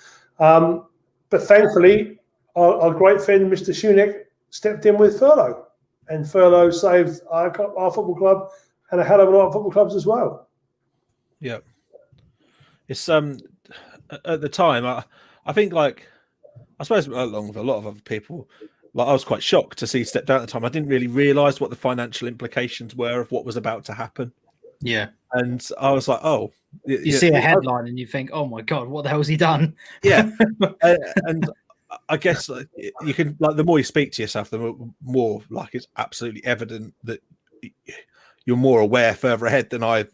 But thankfully, our great friend, Mr. Shunek, stepped in with furlough. And furlough saved our football club and a hell of a lot of football clubs as well. Yeah. It's at the time, I think, like, I suppose along with a lot of other people, like, I was quite shocked to see step down at the time. I didn't really realise what the financial implications were of what was about to happen. Yeah. And I was like, oh. You see a headline and you think, oh my God, what the hell's he done? Yeah. And I guess you can, like, the more you speak to yourself, the more like it's absolutely evident that you're more aware further ahead than I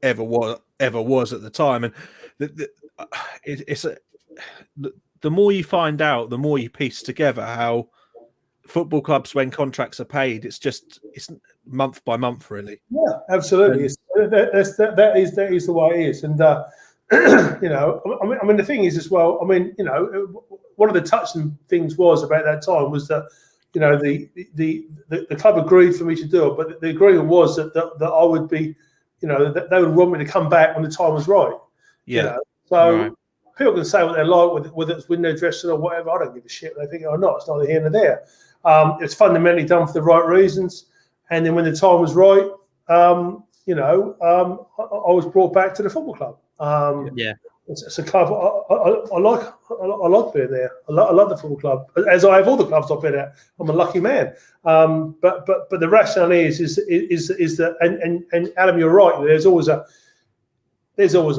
ever was at the time. And the more you find out, the more you piece together how football clubs, when contracts are paid, it's month by month, really. Yeah, absolutely. That is the way it is. And you know, I mean, the thing is as well. I mean, you know, one of the touching things was about that time was that, you know, the club agreed for me to do it, but the agreement was that I would be, you know, that they would want me to come back when the time was right. Yeah. You know? So right. People can say what they like, whether it's window dressing or whatever. I don't give a shit if they think it or not. It's neither here nor there. It's fundamentally done for the right reasons. And then when the time was right, you know, I was brought back to the football club. Yeah. It's a club I like being there. I love the football club, as I have all the clubs I've been at. I'm a lucky man. But the rationale is that, and Adam, you're right. There's always a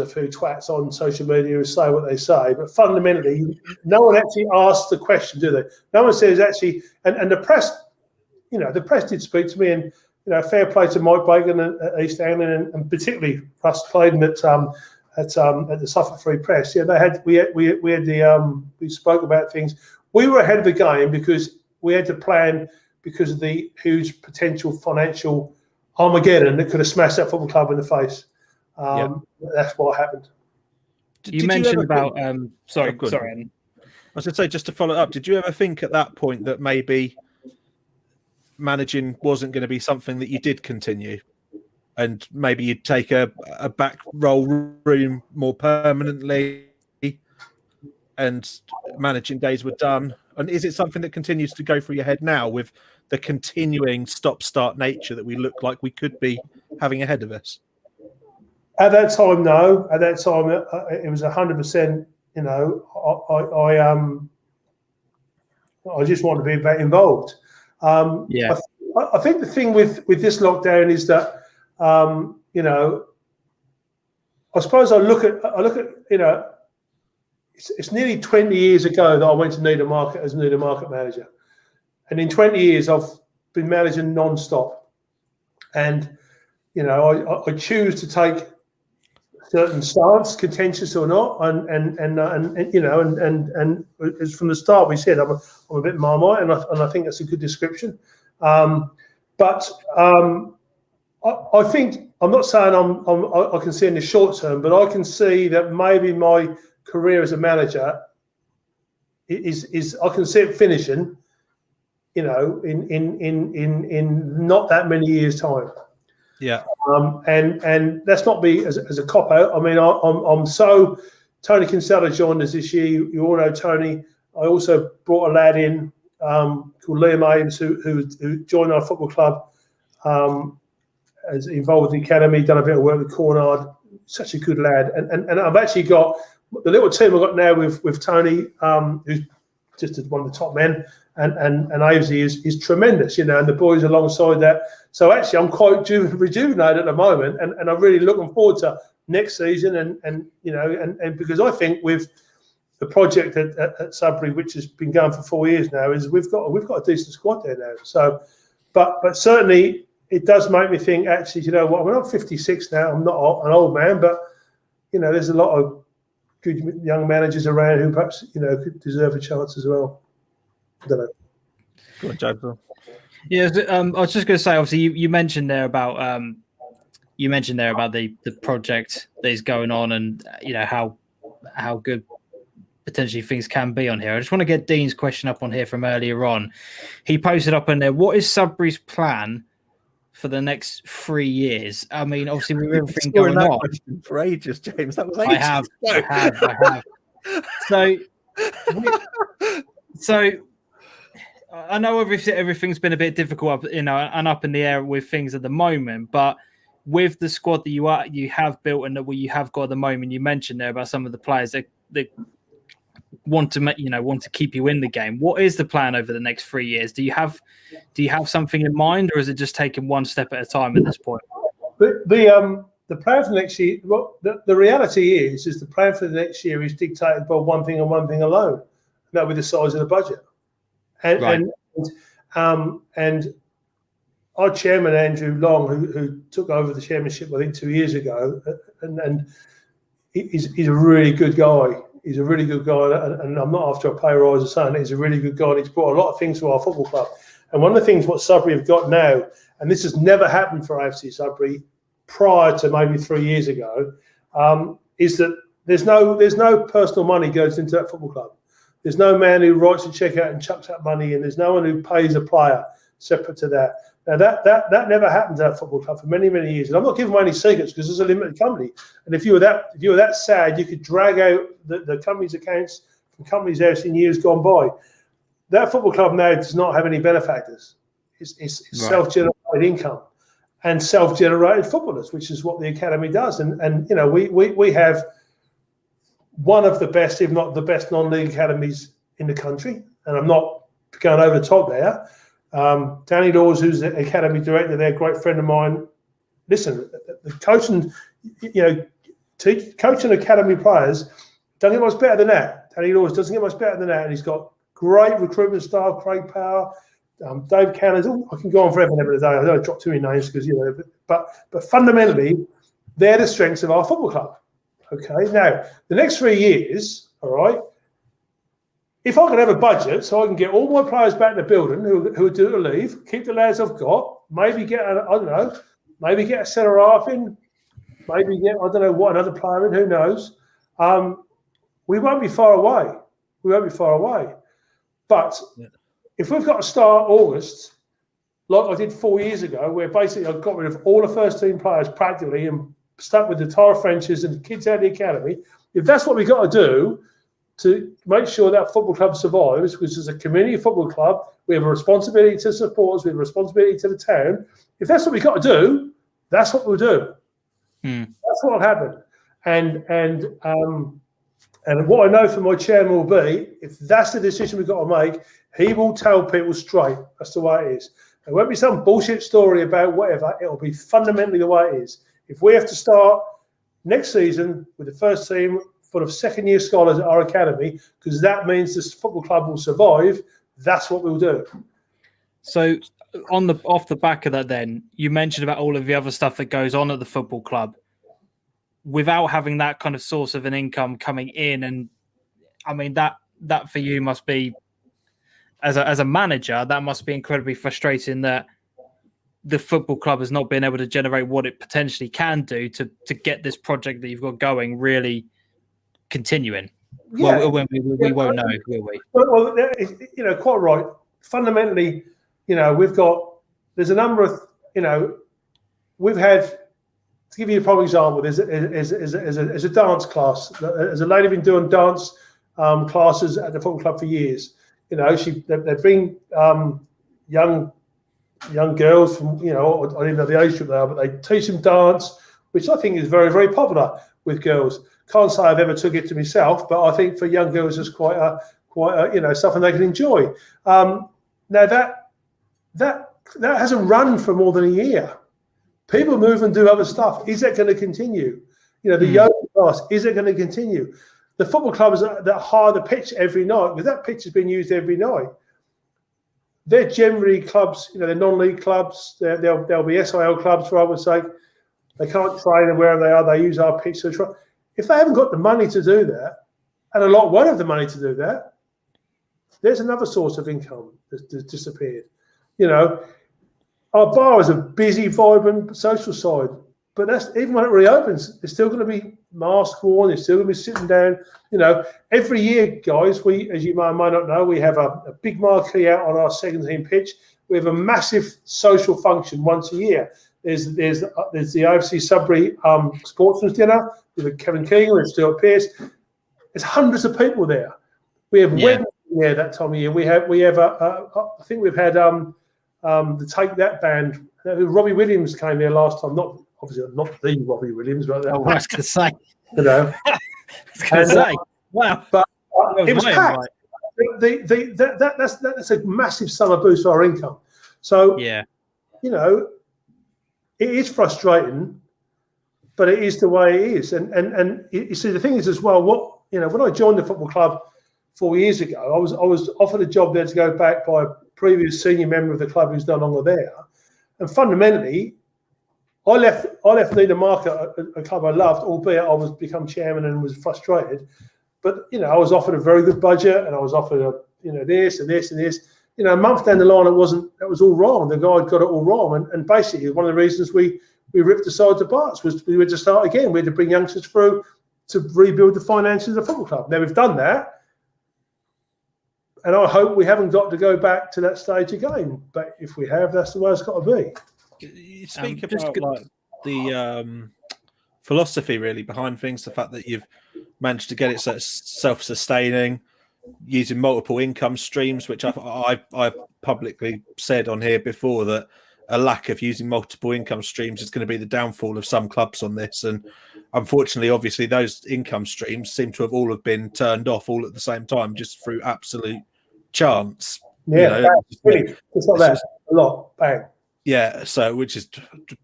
few twats on social media who say what they say, but fundamentally, no one actually asks the question, do they? No one says actually, and the press, you know, the press did speak to me, and fair play to Mike Bacon at East Anglia, and particularly Russ Claydon at the Suffolk Free Press. Yeah, we spoke about things. We were ahead of the game because we had to plan because of the huge potential financial Armageddon that could have smashed that football club in the face. That's what happened. You mentioned about sorry. I was going to say, just to follow up, did you ever think at that point that maybe managing wasn't going to be something that you did continue, and maybe you'd take a back roll room more permanently, and managing days were done? And is it something that continues to go through your head now with the continuing stop-start nature that we look like we could be having ahead of us? At that time, no. At that time, it was 100%. I just want to be involved. I think the thing with this lockdown is that I suppose I look at it's nearly 20 years ago that I went to Needham Market as Needham Market manager, and in 20 years I've been managing non-stop, and I choose to take certain stance, contentious or not, and as from the start we said I'm a bit Marmite, and I think that's a good description. But I think, I'm not saying I can see in the short term, but I can see that maybe my career as a manager is I can see it finishing, in not that many years' time. Yeah. And that's not me as a cop out. I mean, I'm so. Tony Kinsella joined us this year. You all know Tony. I also brought a lad in called Liam Ames who joined our football club, as involved in the academy, done a bit of work with Cornard. Such a good lad. And I've actually got the little team I've got now with Tony, who's just one of the top men, and Avesy is tremendous, and the boys alongside that. So actually, I'm quite rejuvenated at the moment, and I'm really looking forward to next season, and because I think with the project at Sudbury, which has been going for 4 years now, is we've got a decent squad there now. So, but certainly it does make me think. Actually, you know what? I mean, I'm 56 now. I'm not an old man, but there's a lot of good young managers around who perhaps could deserve a chance as well. I don't know. Go on, Joe. Yeah, I was just going to say. Obviously, you mentioned there about the project that is going on, and how good potentially things can be on here. I just want to get Dean's question up on here from earlier on. He posted up in there, what is Sudbury's plan for the next 3 years? I mean, obviously with everything going on for ages, James. That was ages. I have. So I know everything's been a bit difficult, and up in the air with things at the moment, but with the squad that you have built and that you have got at the moment, you mentioned there about some of the players that want to keep you in the game. What is the plan over the next 3 years? Do you have something in mind, or is it just taking one step at a time at this point? The plan for the next year, the reality is the plan for the next year is dictated by one thing and one thing alone, and that with the size of the budget. And our chairman Andrew Long, who took over the chairmanship I think 2 years ago, and he's a really good guy. He's a really good guy, and I'm not after a pay rise or something. He's a really good guy. He's brought a lot of things to our football club. And one of the things what Sudbury have got now, and this has never happened for AFC Sudbury prior to maybe 3 years ago, is that there's no personal money goes into that football club. There's no man who writes a check out and chucks that money in. There's no one who pays a player separate to that. Now that never happened at that football club for many, many years. And I'm not giving away any secrets because it's a limited company. And if you were that sad, you could drag out the company's accounts from companies there in years gone by. That football club now does not have any benefactors. It's right. Self-generated income and self-generated footballers, which is what the academy does. And we have one of the best, if not the best, non-league academies in the country. And I'm not going over the top there. Danny Dawes, who's the academy director there, great friend of mine. Listen, the coaching, coaching academy players don't get much better than that. Danny Dawes doesn't get much better than that, and he's got great recruitment staff, Craig Power, Dave Canners. I can go on forever and ever today. I don't drop too many names because but fundamentally, they're the strengths of our football club. Okay, now the next 3 years, all right. If I can have a budget so I can get all my players back in the building who are due to leave, keep the lads I've got, maybe get maybe get a centre half in, maybe get another player in, who knows. We won't be far away. But if we've got to start August, like I did 4 years ago, where basically I got rid of all the first team players practically and stuck with the Tara Frenches and the kids out of the academy, if that's what we've got to do to make sure that football club survives, which is a community football club, we have a responsibility to supporters, we have a responsibility to the town. If that's what we've got to do, that's what we'll do. That's what will happen. And what I know from my chairman will be, if that's the decision we've got to make, he will tell people straight that's the way it is. There won't be some bullshit story about whatever. It'll be fundamentally the way it is. If we have to start next season with the first team full of second-year scholars at our academy, because that means this football club will survive, that's what we'll do. So off the back of that, then, you mentioned about all of the other stuff that goes on at the football club. Without having that kind of source of an income coming in, and I mean that for you must be, as a manager, that must be incredibly frustrating that the football club has not been able to generate what it potentially can do to get this project that you've got going really continuing. Yeah. Well, we won't know, will we? Well, quite right. Fundamentally, there's a number of, we've had. To give you a prime example, there's a dance class. There's a lady been doing dance classes at the football club for years. They bring young girls from, I don't even know the age group they are, but they teach them dance, which I think is very, very popular with girls. Can't say I've ever took it to myself, but I think for young girls it's quite a something they can enjoy. Now that hasn't run for more than a year. People move and do other stuff. Is that going to continue? The yoga class, is it going to continue? The football clubs that hire the pitch every night, because that pitch has been used every night. They're generally clubs, they're non-league clubs. There'll be SIL clubs, for argument's sake. They can't train and wherever they are, they use our pitch. If they haven't got the money to do that, and a lot won't have the money to do that, there's another source of income that's disappeared. Our bar is a busy, vibrant social side, but that's even when it reopens, it's still going to be mask worn. It's still going to be sitting down. Every year, guys, we, as you may not know, we have a big marquee out on our second team pitch. We have a massive social function once a year. There's the AFC Sudbury Sportsman's Dinner with Kevin Keegan and Stuart Pearce. There's hundreds of people there. We have weddings there that time of year. We have I think we've had the Take That band. Robbie Williams came here last time. Obviously not the Robbie Williams, but I was going to say. Wow! But it was packed. That's a massive summer boost for our income. So it is frustrating, but it is the way it is. And you see, the thing is as well. When I joined the football club 4 years ago, I was offered a job there to go back by a previous senior member of the club who's no longer there. And fundamentally, I left Nina Market, a club I loved, albeit I was become chairman and was frustrated. But I was offered a very good budget, and I was offered this and this and this. A month down the line, that was all wrong. The guy got it all wrong, and basically one of the reasons we ripped the side to parts was we had to start again. We had to bring youngsters through to rebuild the finances of the football club. Now we've done that. And I hope we haven't got to go back to that stage again. But if we have, that's the way it's got to be. You speak about the philosophy really behind things, the fact that you've managed to get it so it's self-sustaining, using multiple income streams, which I've publicly said on here before that a lack of using multiple income streams is going to be the downfall of some clubs on this. And unfortunately, obviously, those income streams seem to have all been turned off all at the same time, just through absolute chance. Yeah, really, it's like that a lot. Bang. Yeah, so which is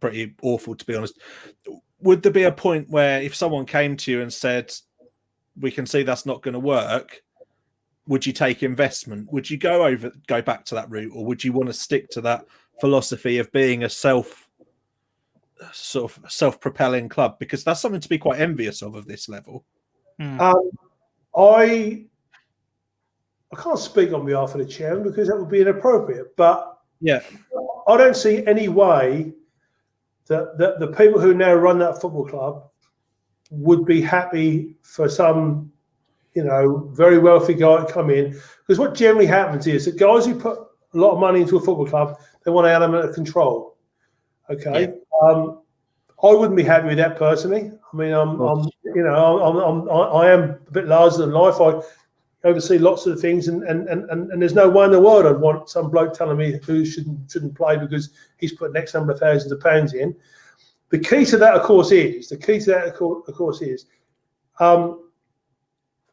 pretty awful, to be honest. Would there be a point where if someone came to you and said, "We can see that's not going to work," would you take investment? Would you go back to that route, or would you want to stick to that philosophy of being a self-propelling club? Because that's something to be quite envious of this level. I can't speak on behalf of the chairman because that would be inappropriate. But yeah, I don't see any way that the people who now run that football club would be happy for some, very wealthy guy to come in. Because what generally happens is that guys who put a lot of money into a football club, they want an element of control. Okay. Yeah. I wouldn't be happy with that personally. I mean, I am a bit larger than life. I oversee lots of things, and there's no way in the world I'd want some bloke telling me who shouldn't play because he's put X number of thousands of pounds in. The key to that, of course, is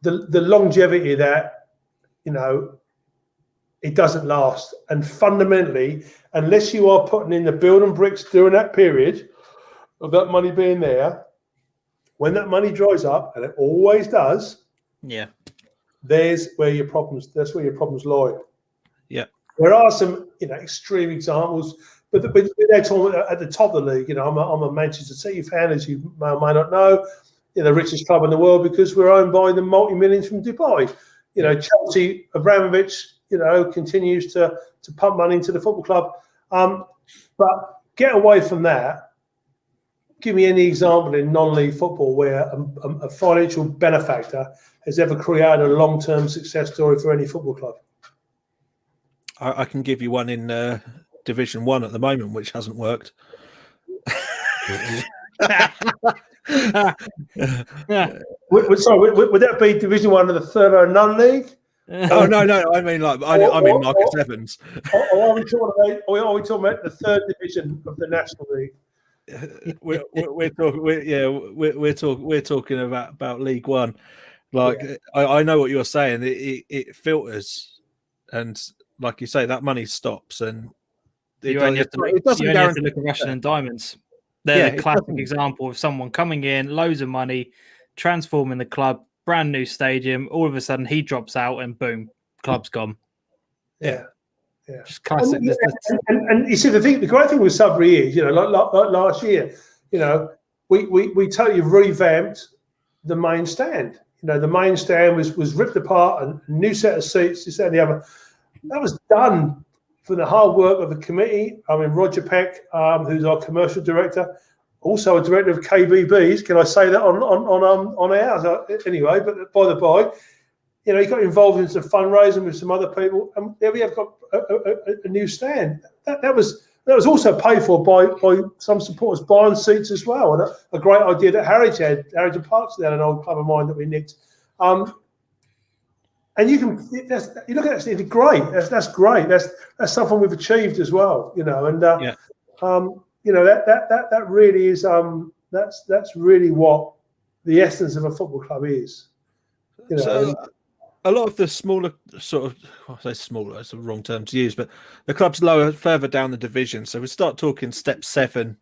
the longevity of that. It doesn't last, and fundamentally, unless you are putting in the building bricks during that period of that money being there, when that money dries up, and it always does, that's where your problems lie. Yeah, there are some extreme examples, but they're talking at the top of the league. I'm a Manchester City fan, as you may or may not know. The richest club in the world because we're owned by the multi-millions from Dubai. Chelsea, Abramovich, continues to pump money into the football club. But get away from that. Give me any example in non-league football where a financial benefactor has ever created a long-term success story for any football club. I can give you one in Division 1 at the moment, which hasn't worked. Sorry, would that be Division 1 of the third or non-league? Oh no! I mean, I mean Marcus Evans. Are we talking about the third division of the National League? We're talking about League One. I know what you're saying. It filters, and like you say, that money stops, and it doesn't guarantee. Look at Russian and Diamonds. They're the classic example of someone coming in, loads of money, transforming the club, brand new stadium. All of a sudden, he drops out, and boom, club's gone. Yeah. Just classic. And you see, the great thing with Sudbury is, like last year, we totally revamped the main stand. The main stand was ripped apart, and a new set of seats, this, that, and the other. That was done for the hard work of the committee. I mean, Roger Peck, who's our commercial director, also a director of KBBs. Can I say that on ours? Anyway, but by the by, he got involved in some fundraising with some other people, and there we have got a new stand. That was also paid for by some supporters buying seats as well. And a great idea that Harrington Park's there, an old club of mine that we nicked. And you look at that, it's great. That's great. That's something we've achieved as well. That really is that's really what the essence of a football club is. So a lot of the smaller I say smaller, it's the wrong term to use, but the clubs further down the division. So we start talking step 7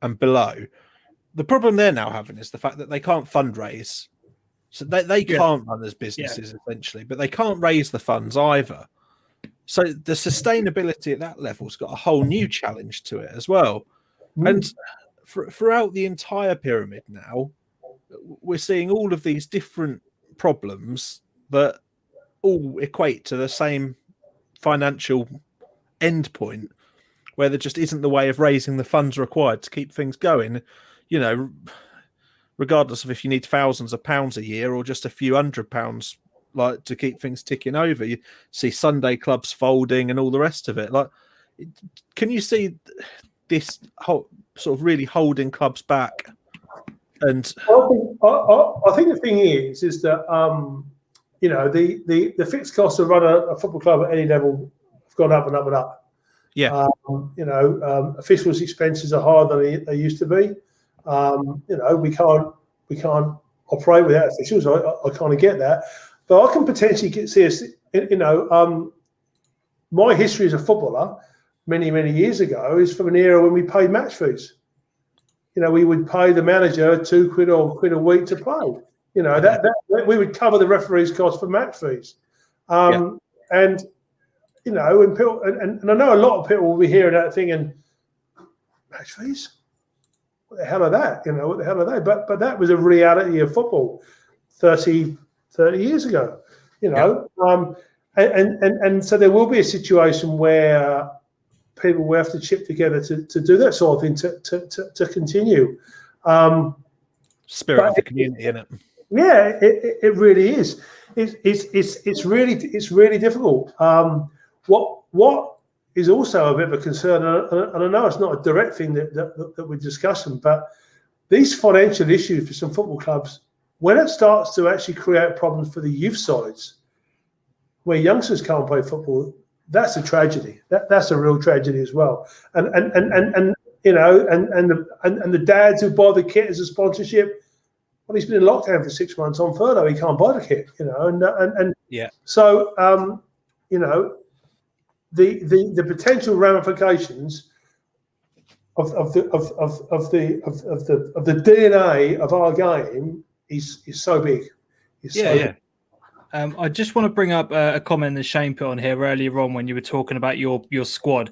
and below. The problem they're now having is the fact that they can't fundraise. So they can't run as businesses essentially, but they can't raise the funds either. So the sustainability at that level's got a whole new challenge to it as well. And throughout the entire pyramid now, we're seeing all of these different problems that all equate to the same financial endpoint, where there just isn't the way of raising the funds required to keep things going. Regardless of if you need thousands of pounds a year or just a few £100, like to keep things ticking over. You see Sunday clubs folding and all the rest of it. Can you see this whole sort of really holding clubs back? And I think the thing is that the fixed costs of running a football club at any level have gone up and up and up. Yeah. Officials' expenses are higher than they used to be. We can't operate without officials. I kind of get that, but I can potentially see us. My history as a footballer, many years ago, is from an era when we paid match fees. We would pay the manager £2 or £1 a week to play. That we would cover the referee's costs for match fees. And you know, when people and I know a lot of people will be hearing that thing and match fees. What the hell are that? You know, what the hell are they? But that was a reality of football 30 years ago. You know, and so there will be a situation where people will have to chip together to do that sort of thing to continue. Spirit of the community, isn't it? Yeah, it really is. It's really difficult. What is also a bit of a concern, and I know it's not a direct thing that we're discussing, but these financial issues for some football clubs, when it starts to actually create problems for the youth sides, where youngsters can't play football, that's a tragedy. That's a real tragedy as well. And you know, and the dads who buy the kit as a sponsorship, well, he's been in lockdown for 6 months on furlough. He can't buy the kit, you know, and so you know, the potential ramifications of the DNA of our game is so big. I just want to bring up a comment that Shane put on here earlier on when you were talking about your squad.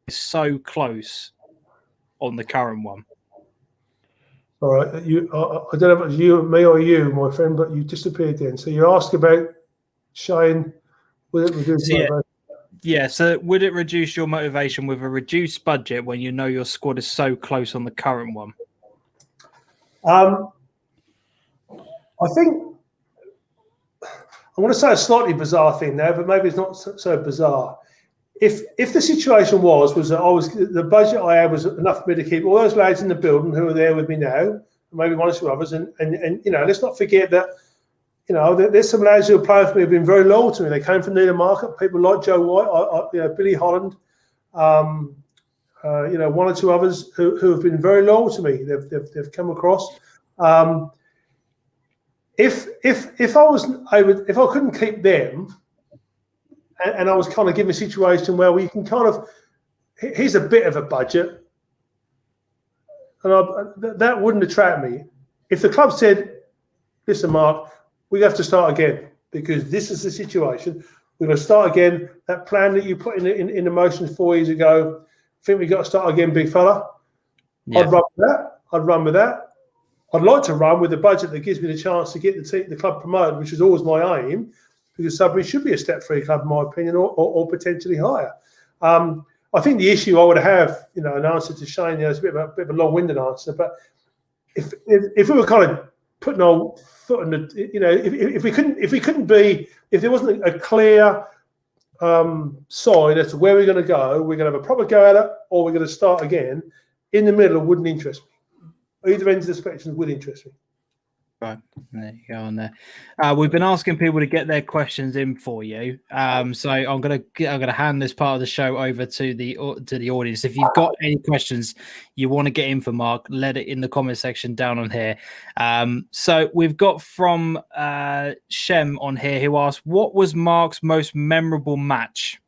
It's so close on the current one. All right, I don't know if it was you, me, or you, my friend, but you disappeared then. So you asked about Shane. Would it reduce motivation? Yeah, so would it reduce your motivation with a reduced budget when you know your squad is so close on the current one? I think I want to say a slightly bizarre thing now, but maybe it's not so bizarre. If the situation was that the budget I had was enough for me to keep all those lads in the building who are there with me now, maybe one or two others, and you know, let's not forget that, you know, there's some lads who are playing for me who've been very loyal to me. They came from Needham Market, people like Joe White, you know, Billy Holland, you know, one or two others who have been very loyal to me. They've come across. If I couldn't keep them, and I was kind of given a situation where we can kind of, here's a bit of a budget, and that wouldn't attract me. If the club said, listen, Mark, we have to start again because this is the situation. We're going to start again. That plan that you put in motion 4 years ago, I think we got to start again, big fella. Yeah. I'd run with that. I'd like to run with a budget that gives me the chance to get the club promoted, which is always my aim, because Sudbury should be a step-free club, in my opinion, or potentially higher. I think the issue I would have, you know, an answer to Shane, you know, it's a bit of a long-winded answer, but if we were kind of putting our foot in the, you know, if there wasn't a clear sign as to where we're going to go, we're going to have a proper go at it, or we're going to start again. In the middle, it wouldn't interest me. Either end of the spectrum would interest me. Right, there you go on there. We've been asking people to get their questions in for you, so I'm gonna hand this part of the show over to the audience. If you've got any questions you want to get in for Mark, let it in the comment section down on here. So we've got from Shem on here who asked, "What was Mark's most memorable match?"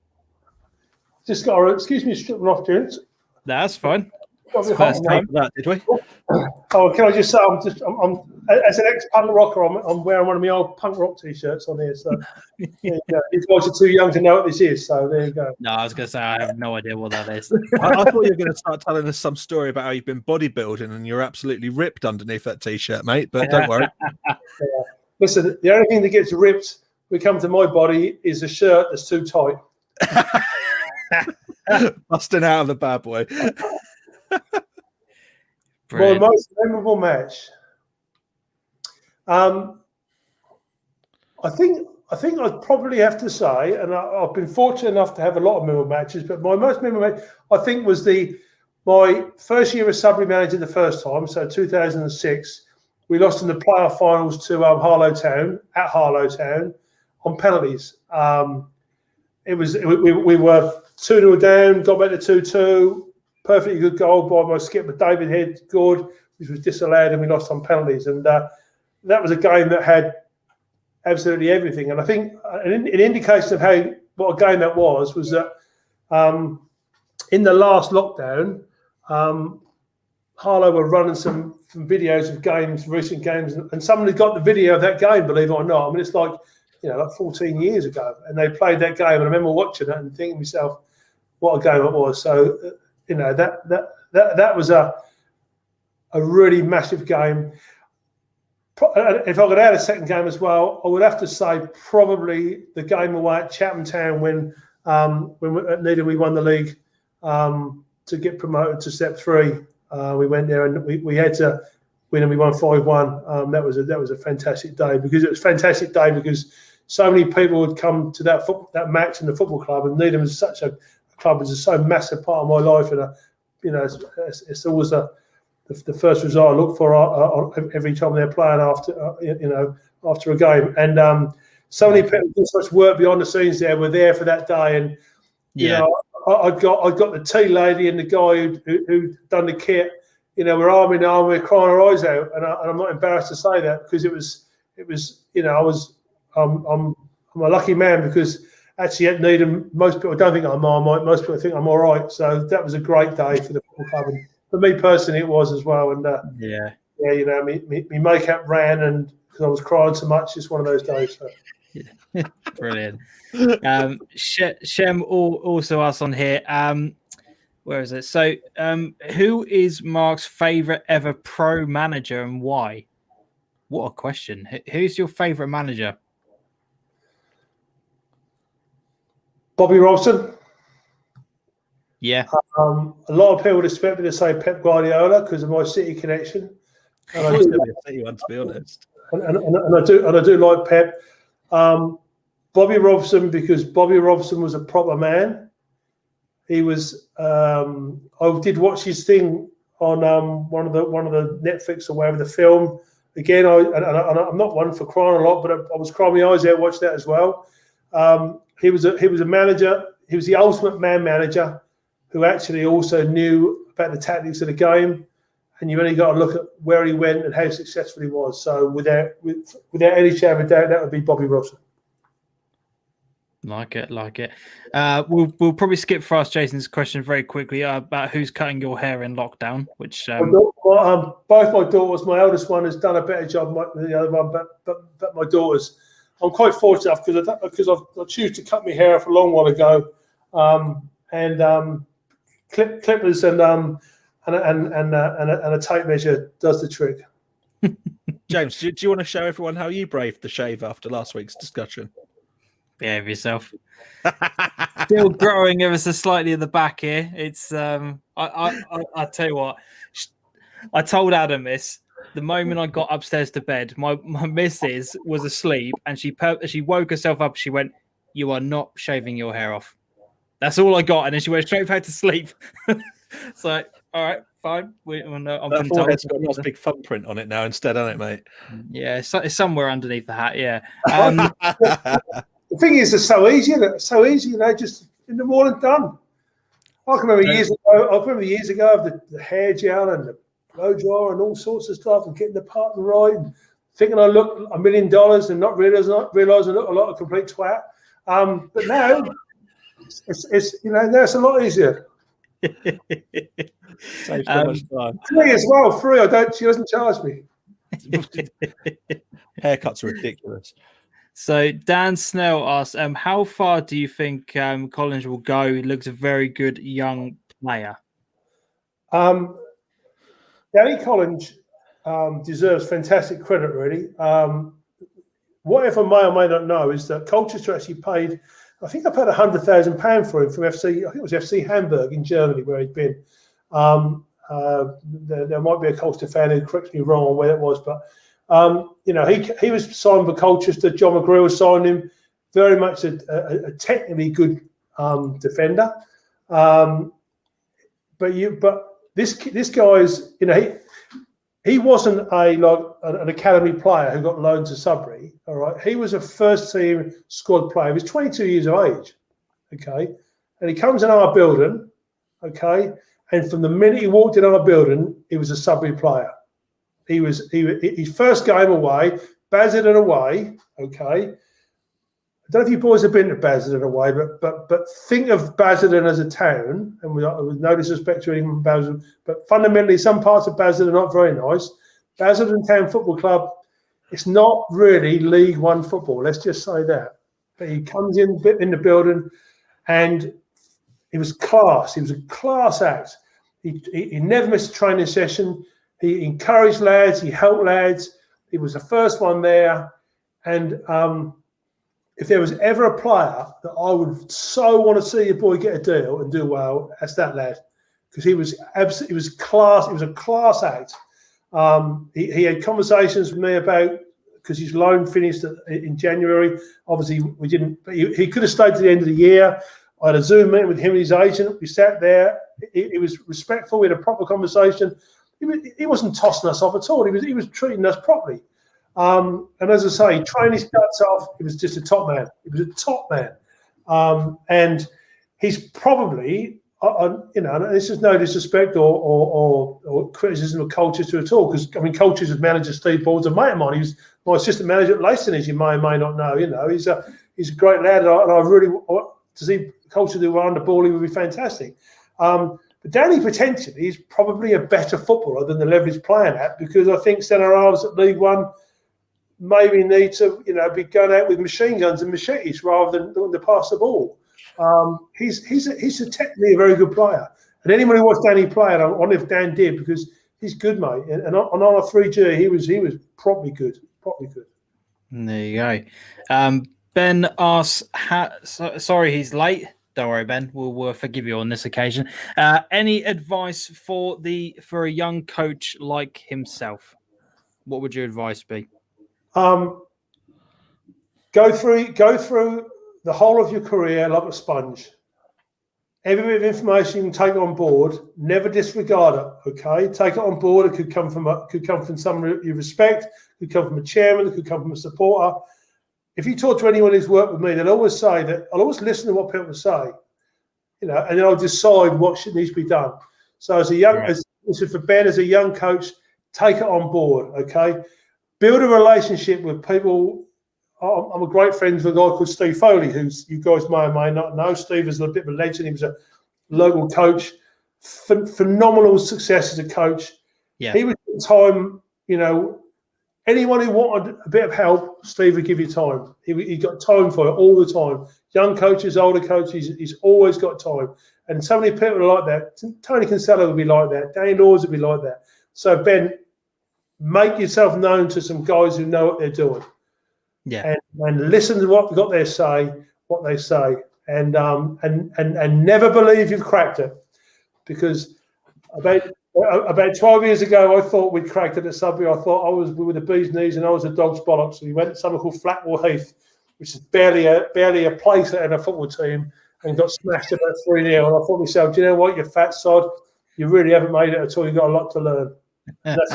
Just got to, excuse me, stripping off, gents. That's fine. First time for that, did we? Oh, can I just say, I'm as an ex-punk rocker, I'm wearing one of my old punk rock t-shirts on here. So there you go. These guys are too young to know what this is. So there you go. No, I was going to say I have no idea what that is. I thought you were going to start telling us some story about how you've been bodybuilding and you're absolutely ripped underneath that t-shirt, mate. But don't worry. Listen, the only thing that gets ripped when we come to my body is a shirt that's too tight. Busting out of the bad boy. My most memorable match. I think I'd probably have to say, and I've been fortunate enough to have a lot of memorable matches, but my most memorable match, I think, was my first year as Sudbury manager the first time, so 2006. We lost in the playoff finals to Harlow Town on penalties. We were 2-0 down, got back to 2-2. Perfectly good goal by my skipper David Head, good, which was disallowed, and we lost on penalties. And that was a game that had absolutely everything. And I think an indication of what a game that was that in the last lockdown, Harlow were running some videos of games, recent games, and somebody got the video of that game, believe it or not. I mean, it's like, like 14 years ago, and they played that game, and I remember watching it and thinking to myself, what a game it was. So, that was a really massive game. If I could add a second game as well, I would have to say probably the game away at Chatham Town when at Needham we won the league to get promoted to Step 3. We went there and we had to win, and we won 5-1. That was a fantastic day, because it was a fantastic day because so many people would come to that match in the football club, and Needham is such a club, is so massive part of my life, and it's always the first result I look for every time they're playing after a game. And so many people do such work behind the scenes there were there for that day, and I got the tea lady and the guy who done the kit. We're arm in arm, we're crying our eyes out, and I'm not embarrassed to say that, because it was I'm a lucky man, because actually at Needham most people don't think I'm Marmite, most people think I'm all right. So that was a great day for the football club, and for me personally it was as well. And me makeup ran, and because I was crying so much, it's one of those days. So. Brilliant. Shem also asked on here, where is it? So who is Mark's favourite ever pro manager, and why? What a question. Who's your favourite manager? Bobby Robson. Yeah. A lot of people would expect me to say Pep Guardiola because of my City connection. And I do, City one, to be honest. And I do like Pep. Bobby Robson, because Bobby Robson was a proper man. He was. I did watch his thing on one of the Netflix or whatever, the film. Again, I'm not one for crying a lot, but I was crying my eyes out watching that as well. He was a manager. He was the ultimate man manager, who actually also knew about the tactics of the game. And you only got to look at where he went and how successful he was. So without any shadow of a doubt, that would be Bobby Robson. Like it. We'll probably skip past Jason's question very quickly about who's cutting your hair in lockdown. Which both my daughters. My eldest one has done a better job than the other one, but my daughters. I'm quite fortunate because I choose to cut my hair off a long while ago, clippers and a tape measure does the trick. James, do you want to show everyone how you braved the shave after last week's discussion? Behave yourself. Still growing ever so slightly at the back here. It's I tell you what, I told Adam this the moment I got upstairs to bed. My missus was asleep, and she woke herself up. She went, "You are not shaving your hair off." That's all I got, and then she went straight back to sleep. So, all right, fine. That forehead's got a nice big thumbprint on it now instead, hasn't it, mate? Yeah, it's somewhere underneath the hat. Yeah. The thing is, it's so easy, just in the morning done. I can remember years ago of the hair gel and the blow dryer and all sorts of stuff, and getting the pattern right, and thinking I look $1 million and not realising I look like a complete twat. But now it's now it's a lot easier. Saves so much time. Free as well, free. She doesn't charge me. Haircuts are ridiculous. So Dan Snell asks, how far do you think Collins will go? He looks a very good young player. Danny Collins deserves fantastic credit, really. Whatever may or may not know is that Colchester actually paid, I think I paid £100,000 for him from FC, I think it was FC Hamburg in Germany where he'd been. There might be a Colchester fan who corrects me wrong on where it was, but he was signed for Colchester. John McGrew signed him. Very much a technically good defender. But this guy's he wasn't an academy player who got loaned to Sudbury. All right, he was a first team squad player. He was 22 years of age. Okay, and he comes in our building. Okay, and from the minute he walked in our building, he was a Sudbury player. He his first game away, Basildon away. Okay, I don't know if you boys have been to Basildon away, but think of Basildon as a town, and with no disrespect to anyone from Basildon, but fundamentally some parts of Basildon are not very nice. Basildon Town Football Club, it's not really League One football, let's just say that. But he comes in the building and he was class. He was a class act. He never missed a training session. He encouraged lads, he helped lads. He was the first one there. And if there was ever a player that I would so want to see a boy get a deal and do well, that's that lad, because he was absolutely, he was class. He was a class act. He had conversations with me about, because his loan finished in January. Obviously, we didn't. He could have stayed to the end of the year. I had a Zoom meeting with him and his agent. We sat there. He was respectful. We had a proper conversation. He wasn't tossing us off at all. He was treating us properly. And as I say, he trained his guts off. He was just a top man. He was a top man. And he's probably, this is no disrespect or criticism of Colchester at all, because, I mean, Colchester's manager, Steve Ball's a mate of mine. He was my assistant manager at Leicester, as you may or may not know. He's a great lad, and I really, to see Colchester do well under Ball, he would be fantastic. But Danny potentially is probably a better footballer than the level he's playing at, because I think centre halves at League One maybe need to, be going out with machine guns and machetes rather than to pass the ball. He's technically a very good player. And anyone who watched Danny play, and I wonder if Dan did, because he's good, mate. And on a 3G, he was properly good. Properly good. There you go. Ben asks, sorry he's late. Don't worry, Ben. We'll forgive you on this occasion. Any advice for a young coach like himself? What would your advice be? Go through the whole of your career like a sponge. Every bit of information you can take on board, never disregard it. Okay, take it on board. It could come from someone you respect. It could come from a chairman. It could come from a supporter. If you talk to anyone who's worked with me, they'll always say that I'll always listen to what people say, and then I'll decide what needs to be done. So as a young, for Ben, as a young coach, take it on board. Okay, build a relationship with people. I'm a great friend with a guy called Steve Foley, who's, you guys may or may not know. Steve is a bit of a legend. He was a local coach, phenomenal success as a coach. Yeah, he was at the time, anyone who wanted a bit of help, Steve would give you time. He got time for it all the time. Young coaches, older coaches, he's always got time. And so many people are like that. Tony Kinsella would be like that. Danny Laws would be like that. So, Ben, make yourself known to some guys who know what they're doing. Yeah, and listen to what they say, and never believe you've cracked it, because about 12 years ago, I thought we'd cracked it at Sudbury. I thought we were the bee's knees and I was a dog's bollocks. So we went to something called Flatwell Heath, which is barely a place in a football team, and got smashed about 3-0. And I thought to myself, do you know what, you fat sod, you really haven't made it at all. You've got a lot to learn. And I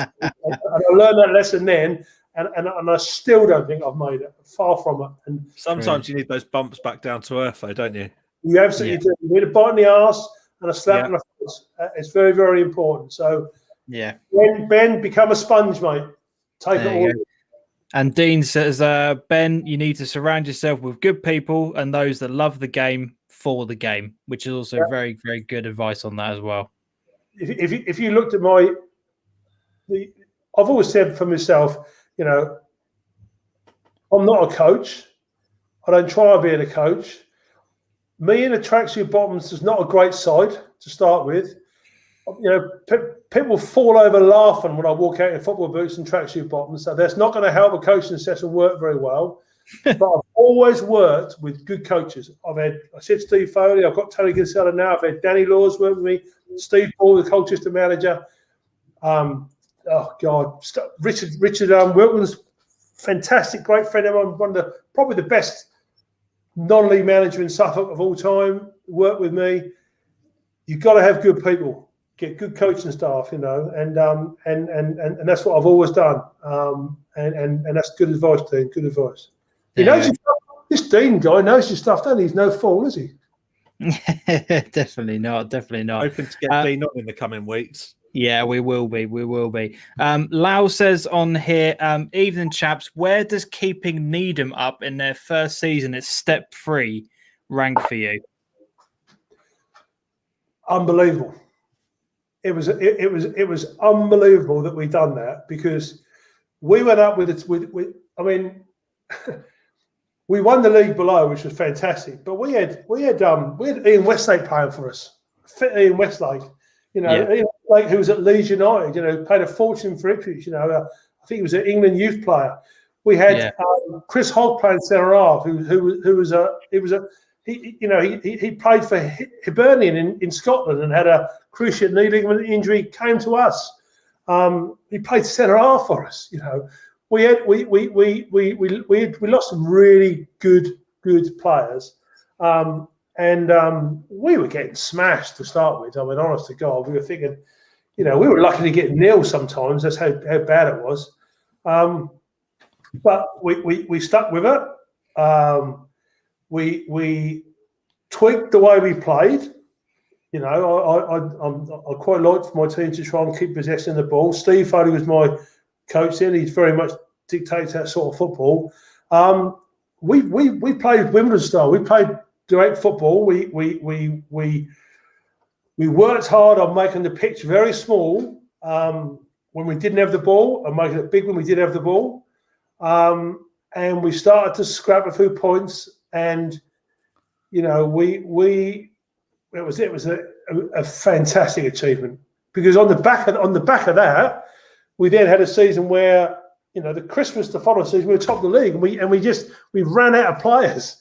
learned that lesson then. And I still don't think I've made it. Far from it. And sometimes you need those bumps back down to earth, though, don't you? You absolutely do. You need a bite in the arse and a slap in the face. It's very, very important. So, Ben, become a sponge, mate. Take it all. And Dean says, Ben, you need to surround yourself with good people and those that love the game for the game, which is also very, very good advice on that as well. If you looked at I've always said for myself, I'm not a coach. I don't try to be a coach. Me in a tracksuit bottoms is not a great sight to start with. People fall over laughing when I walk out in football boots and tracksuit bottoms. So that's not going to help a coaching session work very well. But I've always worked with good coaches. I said Steve Foley. I've got Tony Kinsella now. I've had Danny Laws work with me. Steve Ball, the Colchester manager. Richard Wilkins, fantastic, great friend of mine, probably the best non-league manager in Suffolk of all time. Work with me. You've got to have good people, get good coaching staff, and that's what I've always done. And that's good advice, Dean. Good advice. He knows your stuff. This Dean guy knows your stuff, doesn't he? He's no fool, is he? Definitely not. Hoping to get Dean on in the coming weeks. Yeah, we will be. We will be. Lau says on here, evening chaps, where does keeping Needham up in their first season at step 3 rank for you? Unbelievable. It was unbelievable that we done that, because we went up with I mean, we won the league below, which was fantastic. But we had Ian Westlake playing for us. Fit Ian Westlake, Ian Westlake, who was at Leeds United, paid a fortune for Ipswich. I think he was an England youth player. We had Chris Hogg playing centre half, he played for Hibernian in Scotland and had a cruciate knee ligament injury. Came to us. He played centre half for us. We lost some really good players, and we were getting smashed to start with. I mean, honest to God, we were thinking, we were lucky to get nil sometimes. That's how bad it was. But we stuck with it. We tweaked the way we played. I quite liked for my team to try and keep possession of the ball. Steve Foley was my coach then. He very much dictates that sort of football. We played Wimbledon style. We played direct football. We worked hard on making the pitch very small when we didn't have the ball, and making it big when we did have the ball. And we started to scrap a few points, and it was a fantastic achievement, because on the back of that, we then had a season where the Christmas the following season we were top of the league, and we ran out of players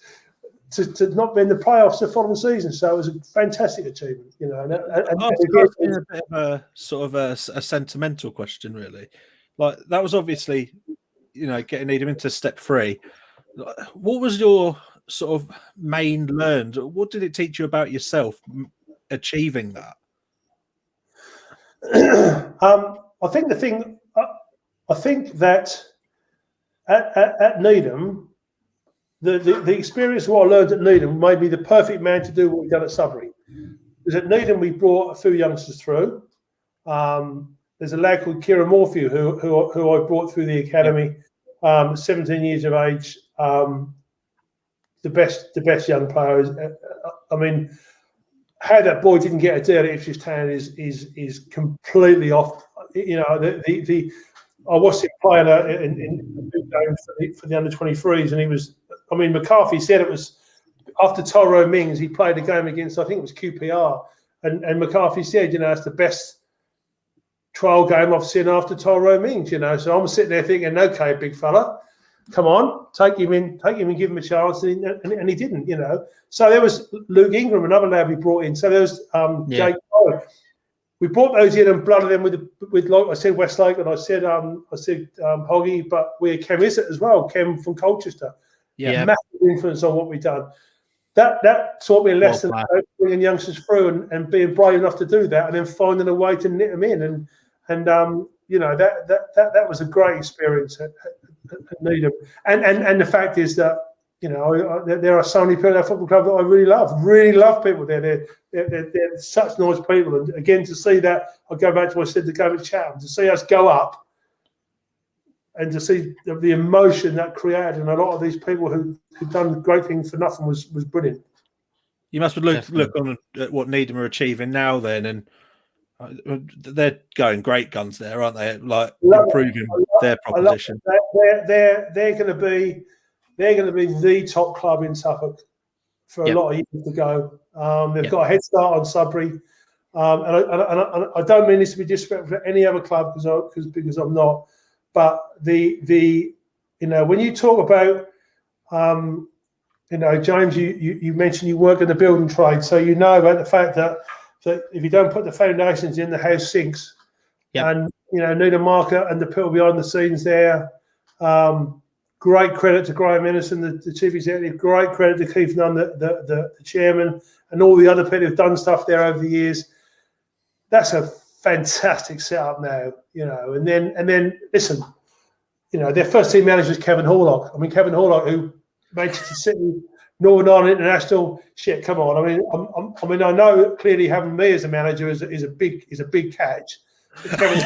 to not be in the playoffs the following season. So it was a fantastic achievement. And a bit of a sort of a sentimental question, really. Like, that was obviously getting Needham into step 3. What was your sort of main learned? What did it teach you about yourself achieving that? I think that at Needham, the experience of what I learned at Needham made me the perfect man to do what we've done at Sudbury. Because at Needham we brought a few youngsters through. There's a lad called Kieran Morphew who I brought through the academy, 17 years of age. The best young player. I mean, how that boy didn't get a deal at Ipswich Town is completely off. I watched him playing in for the under-23s, and he was. I mean, McCarthy said it was after Tyrone Mings. He played a game against, I think it was QPR, and McCarthy said, it's the best trial game I've seen after Tyrone Mings. So I'm sitting there thinking, okay, big fella, come on, take him in, give him a chance, and he didn't. So there was Luke Ingram, another lad we brought in. So there was Jake Bowen. We brought those in and blooded them with like I said, Westlake, and I said Hoggy, but we had Kem Izzet as well, Kem from Colchester. Yeah, massive influence on what we've done. That taught me a lesson about bringing youngsters through and being brave enough to do that, and then finding a way to knit them in. And that was a great experience at Needham. And the fact is that there are so many people at our football club that I really love people there. They're such nice people. And again, to see that, I'll go back to what I said, the game at Chatham, to see us go up and to see the emotion that created in a lot of these people who've done great things for nothing was brilliant. You must look on at what Needham are achieving now then, and they're going great guns there, aren't they? Like, improving their proposition. They're going to be the top club in Suffolk for a lot of years to go. They've got a head start on Sudbury, and I don't mean this to be disrespectful to any other club because I'm not. But when you talk about James, you mentioned you work in the building trade, so you know about the fact that if you don't put the foundations in, the house sinks. And Needham Market and the people behind the scenes there. Great credit to Graham Innocent, the chief executive. Great credit to Keith Nunn, the chairman, and all the other people who've done stuff there over the years. That's a fantastic setup now, And then listen, their first team manager was Kevin Horlock. I mean, Kevin Horlock, who Manchester City, Northern Ireland International. Shit, come on. I mean, I know clearly having me as a manager is a big catch, Kevin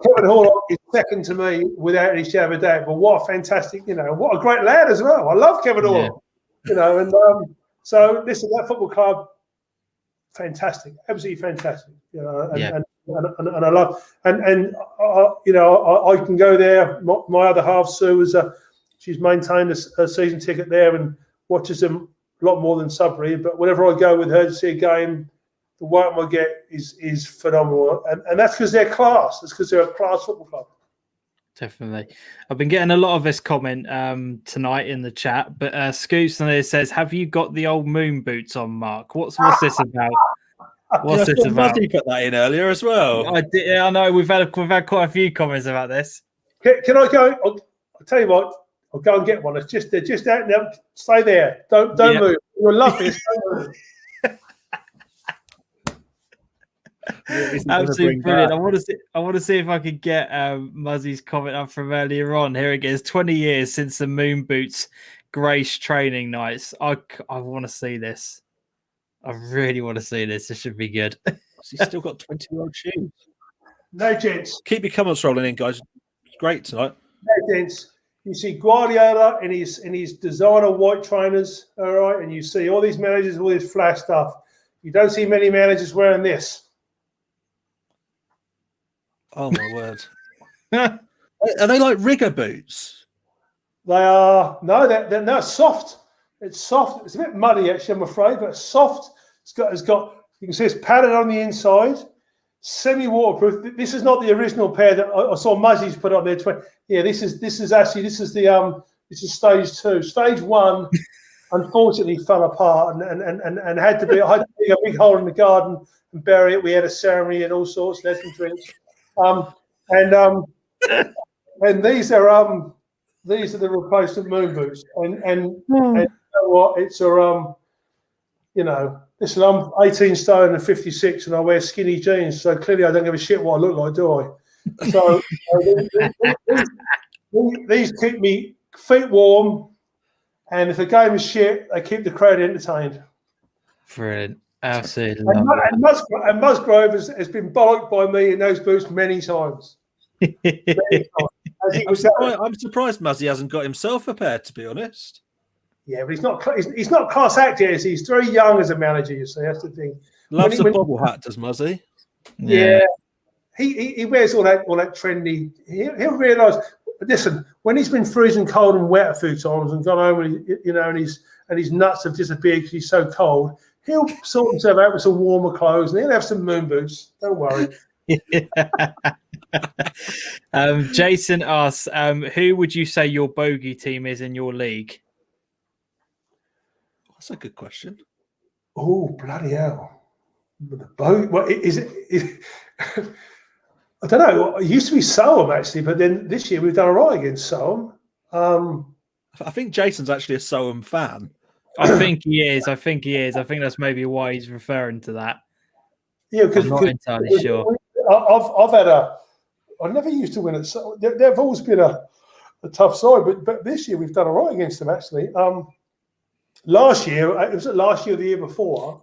Horlock is second to me without any shadow of a doubt. But what a fantastic, what a great lad as well. I love Kevin Horlock, and so listen, that football club, fantastic, absolutely fantastic. And I love, and I can go there. My other half, Sue, she's maintained a season ticket there and watches them a lot more than Sudbury. But whenever I go with her to see a game, the welcome I get is phenomenal, and that's because they're class. That's because they're a class football club. Definitely. I've been getting a lot of this comment tonight in the chat, but Scoops on there says, "Have you got the old moon boots on, Mark? What's this about? What's this about?" Muzzy put that in earlier as well. I know we've had quite a few comments about this. Can I go? I'll tell you what. I'll go and get one. They're just out now. Stay there. Don't move. You'll love this. Don't move. Absolutely brilliant. I want to see if I could get Muzzy's comment up from earlier on. Here it is. 20 years since the Moon Boots Grace training nights. I want to see this. I really want to see this. This should be good. He's still got 20-year-old shoes. No gents. Keep your comments rolling in, guys. It's great tonight. No gents. You see Guardiola in his designer white trainers, all right, and you see all these managers with all this flash stuff. You don't see many managers wearing this. Oh my word! Are they like rigger boots? They are they're soft. It's soft. It's a bit muddy actually, I'm afraid, but it's soft. It's got. You can see it's padded on the inside, semi-waterproof. This is not the original pair that I saw Muzzy's put on there. Yeah, this is stage 2. Stage 1, unfortunately, fell apart and had to be a big hole in the garden and bury it. We had a ceremony and all sorts, let some drinks. And these are the replacement moon boots. And you know what? It's listen, I'm 18 stone and 56, and I wear skinny jeans, so clearly I don't give a shit what I look like, do I? So these keep me feet warm, and if the game is shit, they keep the crowd entertained. Brilliant. Absolutely. And Musgrove has been bollocked by me in those boots many times. I'm surprised Muzzy hasn't got himself a pair, to be honest. Yeah, but he's not class act yet. He's very young as a manager, you see. That's the thing. Loves a bobble hat, does Muzzy? Yeah. He wears all that trendy. He'll realise. Listen, when he's been freezing cold and wet a few times and gone home and his nuts have disappeared because he's so cold, he'll sort himself out with some warmer clothes and he'll have some moon boots. Don't worry. Jason asks, who would you say your bogey team is in your league? That's a good question. Oh, bloody hell. What is it? I don't know. It used to be Soham, actually, but then this year we've done all right against Soham. I think Jason's actually a Soham fan. I think he is. I think that's maybe why he's referring to that. Yeah, because I'm not entirely sure. I never used to win it. So they've always been a tough side, but this year we've done all right against them, actually. Last year, was it last year or the year before?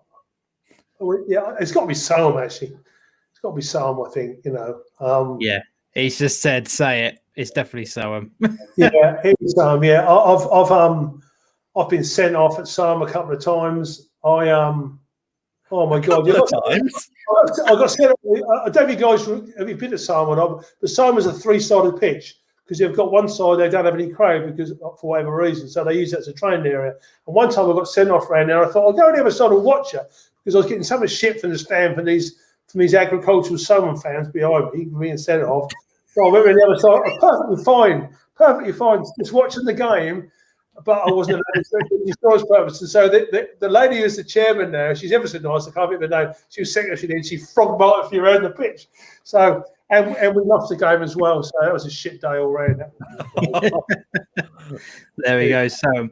Yeah, it's got to be Soham, actually. It's got to be Soham, I think, Yeah, he's just said, say it. It's definitely Soham. Yeah, it's Soham, yeah. I've been sent off at Soham a couple of times. Oh my God! I got sent off. I don't know if you guys have you been to Soham or not, but Soham is a 3-sided pitch because they've got one side they don't have any crowd because for whatever reason, so they use that as a training area. And one time I got sent off around there. I thought I'll go on the other side and watch it because I was getting so much shit from the stand from these agricultural Soham fans behind me being sent off. So I went on the other side. I was perfectly fine, just watching the game. But I wasn't allowed to do storage purposes. So the lady who's the chairman now, she's ever so nice. I can't think of her name. She was secretary then. She frog marched you around the pitch. So and we lost the game as well. So that was a shit day all round. There we go. So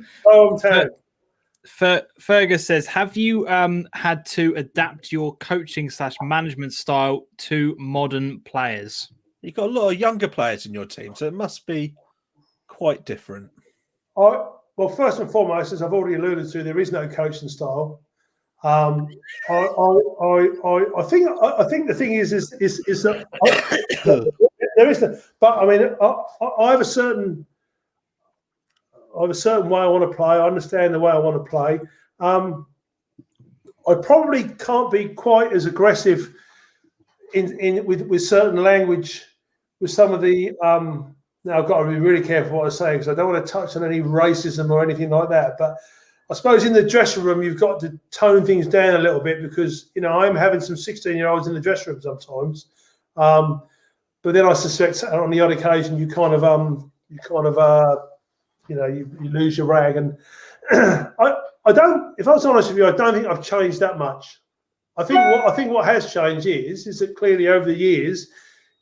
Fergus says, have you had to adapt your coaching / management style to modern players? You've got a lot of younger players in your team, so it must be quite different. Well, first and foremost, as I've already alluded to, there is no coaching style. I think the thing is that there is but I mean I have a certain way I want to play. I understand the way I want to play. I probably can't be quite as aggressive with certain language with some of the. Now I've got to be really careful what I say because I don't want to touch on any racism or anything like that. But I suppose in the dressing room you've got to tone things down a little bit because I'm having some 16-year-olds in the dressing room sometimes. But then I suspect on the odd occasion you lose your rag and I don't. If I was honest with you, I don't think I've changed that much. I think what has changed is that clearly over the years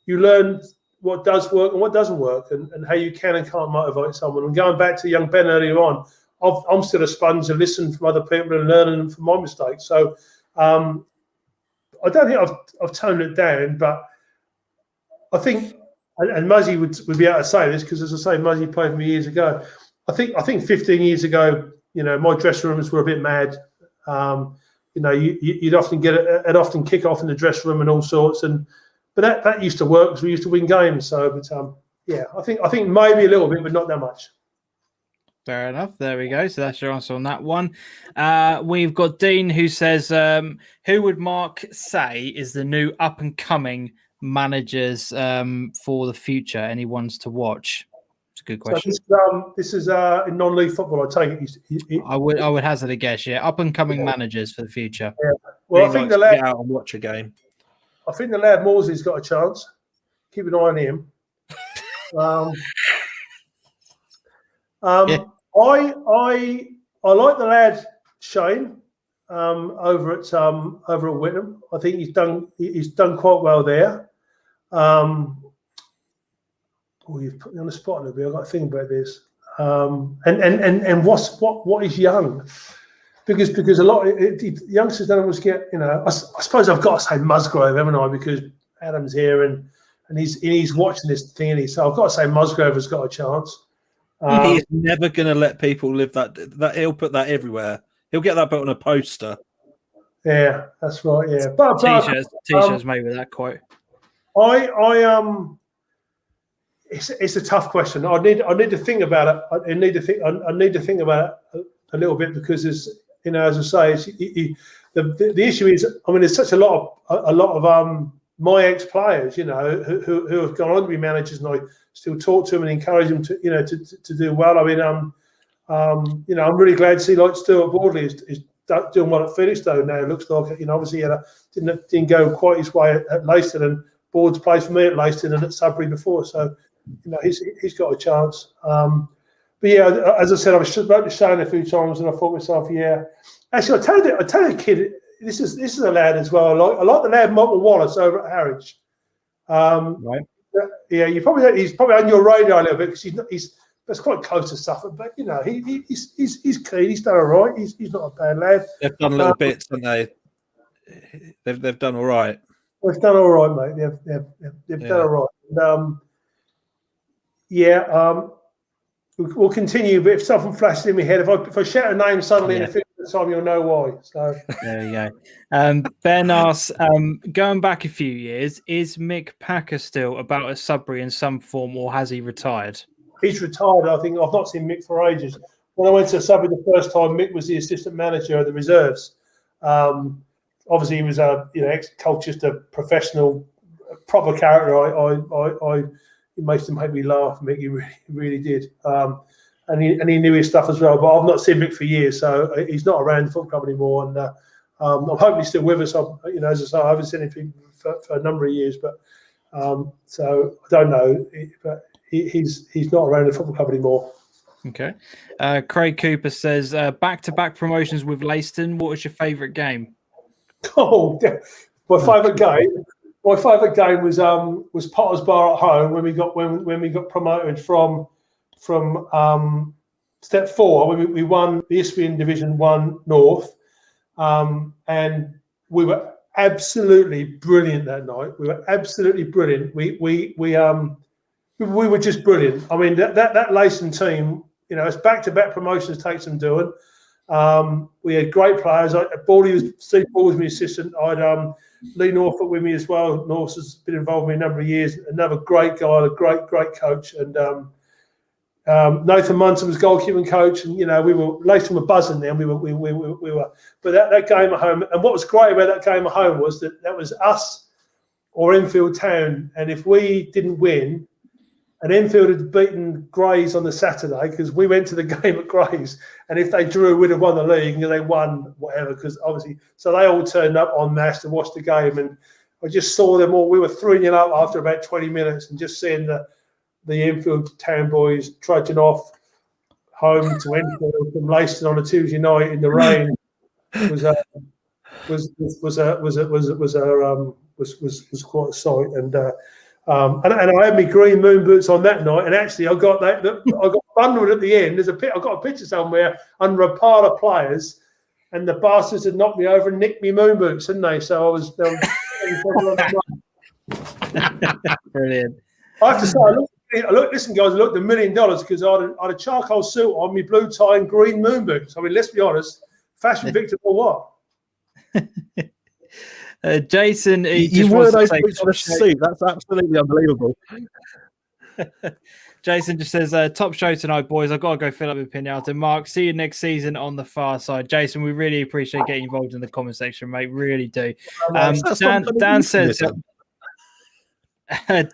you learn what does work and what doesn't work, and how you can and can't motivate someone. And going back to young Ben earlier on, I'm still a sponge and listen from other people and learning from my mistakes. So I don't think I've toned it down, but I think, and Muzzy would be able to say this because, as I say, Muzzy played for me years ago. I think 15 years ago, my dressing rooms were a bit mad. You'd often get an often kick off in the dressing room and all sorts, but that used to work because we used to win games. So, but I think maybe a little bit, but not that much. Fair enough. There we go. So that's your answer on that one. We've got Dean who says, who would Mark say is the new up and coming managers for the future? Anyone's to watch? It's a good question. So this is in non-league football. I take it. I would hazard a guess. Yeah, up and coming managers for the future. Yeah. Well, I think the lad get out and watch a game. I think the lad Morsley's got a chance. Keep an eye on him. Yeah. I like the lad Shane over at Whittam. I think he's done quite well there. You've put me on the spot a little bit. I've got to think about this. And what is young? Because a lot of youngsters don't always get. I suppose I've got to say Musgrove, haven't I? Because Adam's here and he's watching this thing, so I've got to say Musgrove has got a chance. He's never going to let people live that. He'll put that everywhere. He'll get that put on a poster. Yeah, that's right. Yeah, but t-shirts made with that quote. It's a tough question. I need to think about it. I need to think about it a little bit because as I say, the issue is, there's such a lot of my ex-players, who have gone on to be managers, and I still talk to them and encourage them to do well. I'm really glad to see like Stuart Bordley is doing well at Felixstowe now. It looks like obviously didn't go quite his way at Leiston, and Boards played for me at Leiston and at Sudbury before, so he's got a chance. But yeah, as I said, I was about to Shane a few times, and I thought to myself, yeah. Actually, I tell you, kid, this is a lad as well. I like the lad Michael Wallace over at Harwich. Right. Yeah, he's probably on your radar a little bit because that's quite close to Suffolk, but he's keen. He's done all right. He's not a bad lad. They've done little bits, haven't they? They've done all right. They've done all right, mate. They've done all right. And, we'll continue. But if something flashes in my head, if I shout a name suddenly in a few minutes' time, you'll know why. So there you go. Ben asks, going back a few years, is Mick Packer still about at Sudbury in some form, or has he retired? He's retired. I think I've not seen Mick for ages. When I went to Sudbury the first time, Mick was the assistant manager of the reserves. Obviously, he was ex-Colchester, just a professional, proper character. He makes me laugh. Mick, he really did. And he knew his stuff as well. But I've not seen Mick for years, so he's not around the football club anymore. And I'm hoping he's still with us. As I say, I haven't seen him for a number of years, but so I don't know. But he's not around the football club anymore. Okay. Craig Cooper says, back-to-back promotions with Leiston. What was your favourite game? Oh, my favourite game. My favourite game was Potter's Bar at home when we got promoted from Step 4. We won the Isthmian Division 1 North, and we were absolutely brilliant that night. We were absolutely brilliant. We were just brilliant. That Leiston team, it's back-to-back promotions takes them doing. We had great players. Steve Ball was my assistant. I had Lee Norfolk with me as well. Norse has been involved with me a number of years. Another great guy, a great coach. And Nathan Munson was goalkeeping coach. And we were Leighton were buzzing then. We were. But that game at home, and what was great about that game at home was that was us or Enfield Town. And if we didn't win, and Enfield had beaten Grays on the Saturday because we went to the game at Grays, and if they drew, we'd have won the league, and they won whatever because obviously. So they all turned up en masse to watch the game, and I just saw them all. We were 3-0 up after about 20 minutes, and just seeing the Enfield Town boys trudging off home to Enfield from Leiston on a Tuesday night in the rain was quite a sight. And I had my green moon boots on that night, and actually I got bundled at the end. I got a picture somewhere under a pile of players, and the bastards had knocked me over and nicked me moon boots, didn't they? So I was brilliant. I have to say, listen, guys, I looked $1 million because I had a charcoal suit on, me blue tie and green moon boots. I mean, let's be honest, fashion victim or what? Jason, you wore those boots for a suit. That's absolutely unbelievable. Jason just says, top show tonight, boys. I've got to go fill up with Pinata. Mark, see you next season on the far side. Jason, we really appreciate getting involved in the comment section, mate. Really do. Dan says,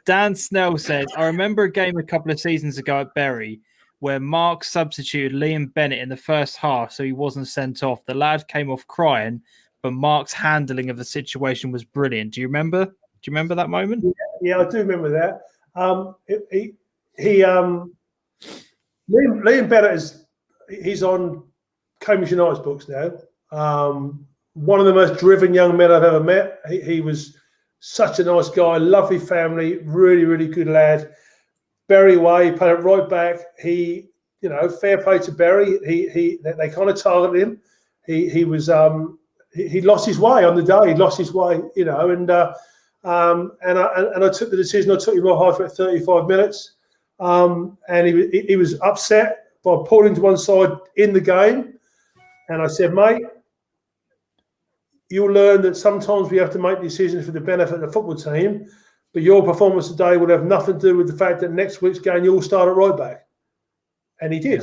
Dan Snell says, I remember a game a couple of seasons ago at Bury where Mark substituted Liam Bennett in the first half so he wasn't sent off. The lad came off crying, but Mark's handling of the situation was brilliant. Do you remember? Do you remember that moment? Yeah, I do remember that. Liam Bennett he's on Cambridge United's books now. One of the most driven young men I've ever met. He was such a nice guy, lovely family, really, really good lad. Bury way, played it right back. He, fair play to Bury. They kind of targeted him. He was he lost his way on the day. He lost his way, and I took the decision. I took him off for 35 minutes, and he was upset. But I pulled him to one side in the game, and I said, mate, you'll learn that sometimes we have to make decisions for the benefit of the football team, but your performance today will have nothing to do with the fact that next week's game you'll start at right back. And he did,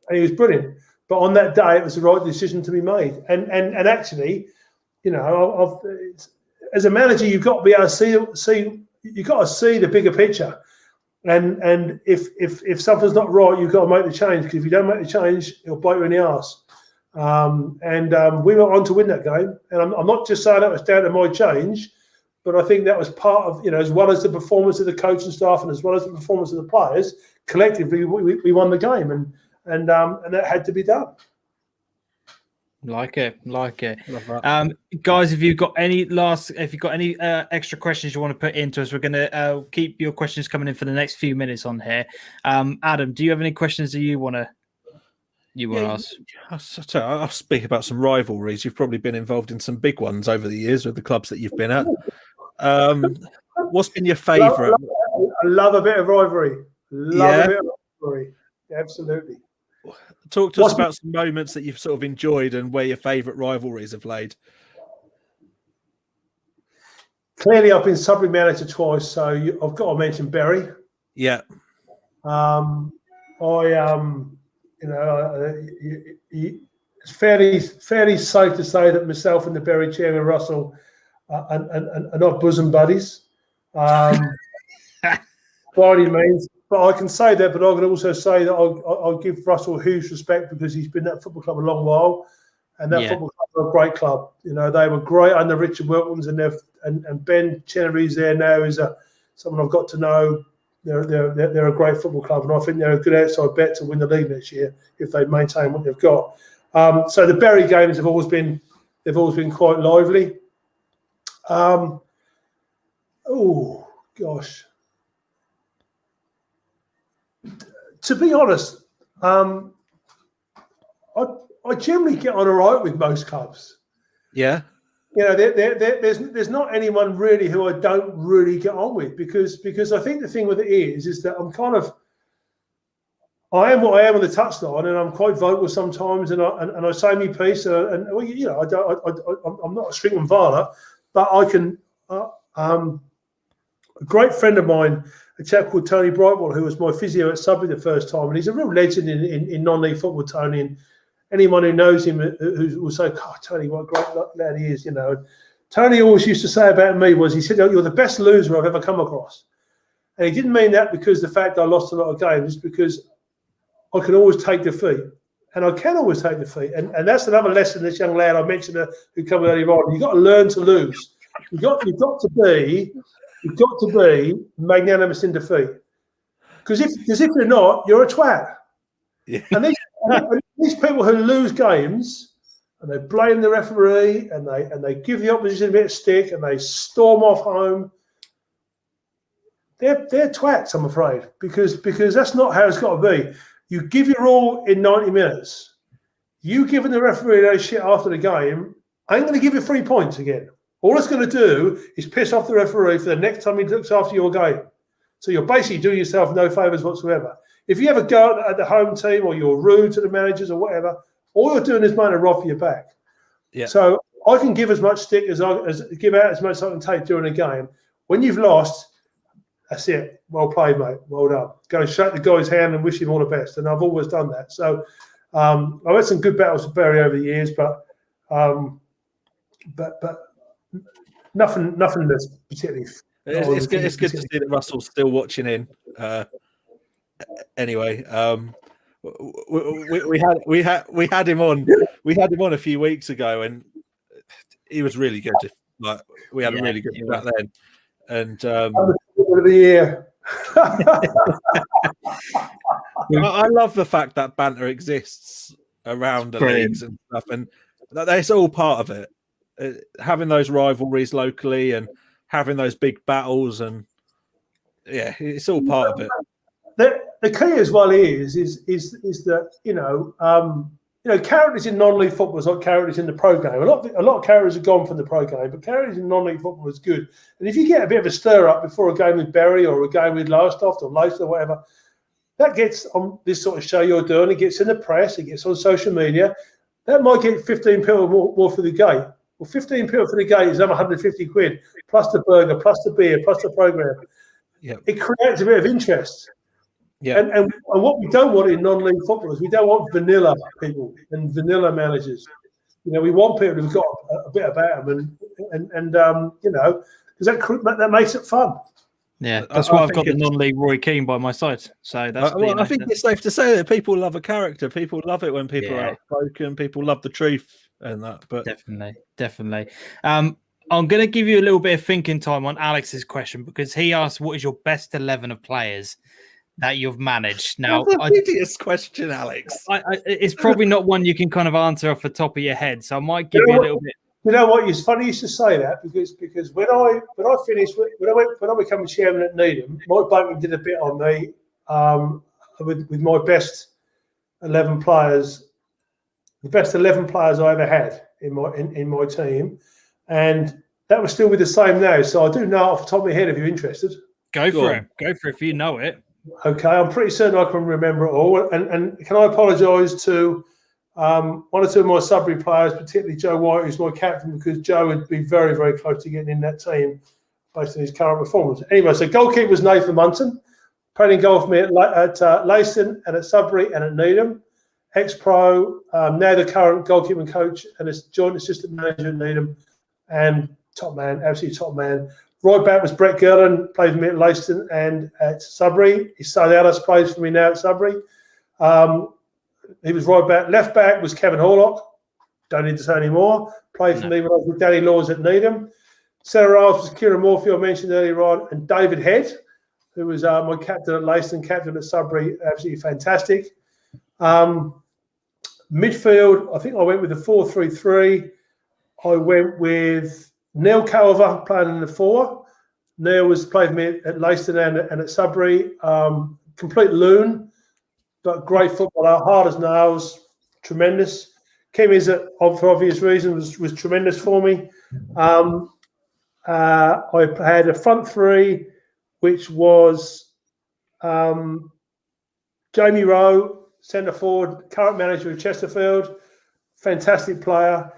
and he was brilliant. But on that day, it was the right decision to be made. And actually, as a manager, you've got to be able to see. You've got to see the bigger picture. And if something's not right, you've got to make the change. Because if you don't make the change, it'll bite you in the arse. We went on to win that game. And I'm not just saying that was down to my change, but I think that was part of, as well as the performance of the coaching staff and as well as the performance of the players, collectively we won the game. And that had to be done. Like it. Guys, if you've got any extra questions you want to put into us, we're going to keep your questions coming in for the next few minutes on here. Adam, do you have any questions that you want to ask? I'll speak about some rivalries. You've probably been involved in some big ones over the years with the clubs that you've been at. What's been your favourite? I love a bit of rivalry. A bit of rivalry. Absolutely. Talk to us about some moments that you've sort of enjoyed and where your favourite rivalries have laid. Clearly, I've been Sudbury manager twice, so I've got to mention Bury. Yeah. It's fairly safe to say that myself and the Bury chairman Russell are not bosom buddies. By any means. But I can say that, but I can also say that I'll give Russell huge respect because he's been at that football club a long while, and that football club are a great club. They were great under Richard Wilkins, and Ben Chenery's there now is someone I've got to know. They're a great football club, and I think they're a good outside bet to win the league next year if they maintain what they've got. So the Bury games have always been quite lively. Oh gosh. To be honest, I generally get on all right with most clubs. Yeah. There's not anyone really who I don't really get on with because I think the thing with it is that I am what I am on the touchline, and I'm quite vocal sometimes, and I say my piece, and well, you know, I'm not a string violer, but I can. A great friend of mine, a chap called Tony Brightwell, who was my physio at Sudbury the first time, and he's a real legend in non-league football, Tony. And anyone who knows him who will say, "God, Tony, what a great lad he is," you know. Tony always used to say about me was, he said, "You're the best loser I've ever come across," and he didn't mean that because the fact I lost a lot of games, because I can always take defeat, and I can always take defeat, and that's another lesson this young lad I mentioned who came earlier on. You've got to learn to lose. You've got to be magnanimous in defeat, because if you're not, you're a twat. Yeah. And these people who lose games and they blame the referee and they give the opposition a bit of stick and they storm off home, they're twats, I'm afraid, because that's not how it's got to be. You give your all in 90 minutes. You giving the referee that shit after the game, I ain't going to give you 3 points again. All it's going to do is piss off the referee for the next time he looks after your game. So you're basically doing yourself no favours whatsoever. If you ever go at the home team or you're rude to the managers or whatever, all you're doing is making a rod for your back. Yeah. So I can give as much stick as give out as much as I can take during a game. When you've lost, that's it. Well played, mate. Well done. Go and shake the guy's hand and wish him all the best. And I've always done that. So I've had some good battles with Barry over the years, but nothing that's particularly. It's good to see that Russell's still watching in. Anyway, we had him on a few weeks ago, and he was really good. Like, we had a really good back then, and of the year. I love the fact that banter exists around the leagues and stuff, and that's all part of it. Having those rivalries locally and having those big battles, and yeah, it's all part of it. The key as well is that characters in non-league football is like characters in the pro game. A lot of characters have gone from the pro game, but characters in non-league football is good. And if you get a bit of a stir up before a game with Bury or a game with Lowestoft or Leicester or whatever, that gets on this sort of show you're doing. It gets in the press. It gets on social media. That might get 15p more for the gate. Well, 15p for the gate is 150 quid plus the burger, plus the beer, plus the program. Yeah, it creates a bit of interest. Yeah, and what we don't want in non-league football is we don't want vanilla people and vanilla managers. We want people who've got a bit about them, and because that makes it fun. Yeah, that's why I've got the non-league Roy Keane by my side. So that's. I think it's safe to say that people love a character. People love it when people are outspoken. People love the truth and that. But definitely. I'm going to give you a little bit of thinking time on Alex's question, because he asked, "What is your best 11 of players that you've managed?" Now, hideous question, Alex. It's probably not one you can kind of answer off the top of your head, so I might give you a little bit. You know what? It's funny you should say that, because when I finished, when I became chairman at Needham, Mike Bateman did a bit on me with my best 11 players, the best 11 players I ever had in my team, and that was still with the same now. So I do know off the top of my head. If you're interested, go for it if you know it. Okay, I'm pretty certain I can remember it all. And can I apologise to one or two of my Sudbury players, particularly Joe White, who's my captain, because Joe would be very, very close to getting in that team based on his current performance. Anyway, so goalkeeper was Nathan Munson, played in goal for me at Leyston and at Sudbury and at Needham. Ex-pro, now the current goalkeeping coach and as joint assistant manager at Needham, and top man, absolutely top man. Right back was Brett Gerland, played for me at Leyston and at Sudbury. His son Alice plays for me now at Sudbury. He was right back. Left back was Kevin Horlock. Don't need to say any more. Played for me when I was with Danny Laws at Needham. Centre half was Kieran Morphy, I mentioned earlier on, and David Head, who was my captain at Leyston, captain at Sudbury, absolutely fantastic. Midfield, I think I went with the 4-3-3. I went with Neil Culver playing in the 4. Neil was played with me at Leyston and at Sudbury. Complete loon, but great footballer, hard as nails, tremendous. Kimmy's, for obvious reasons, was tremendous for me. I had a front three, which was Kemmy Jamie Rowe, centre forward, current manager of Chesterfield, fantastic player.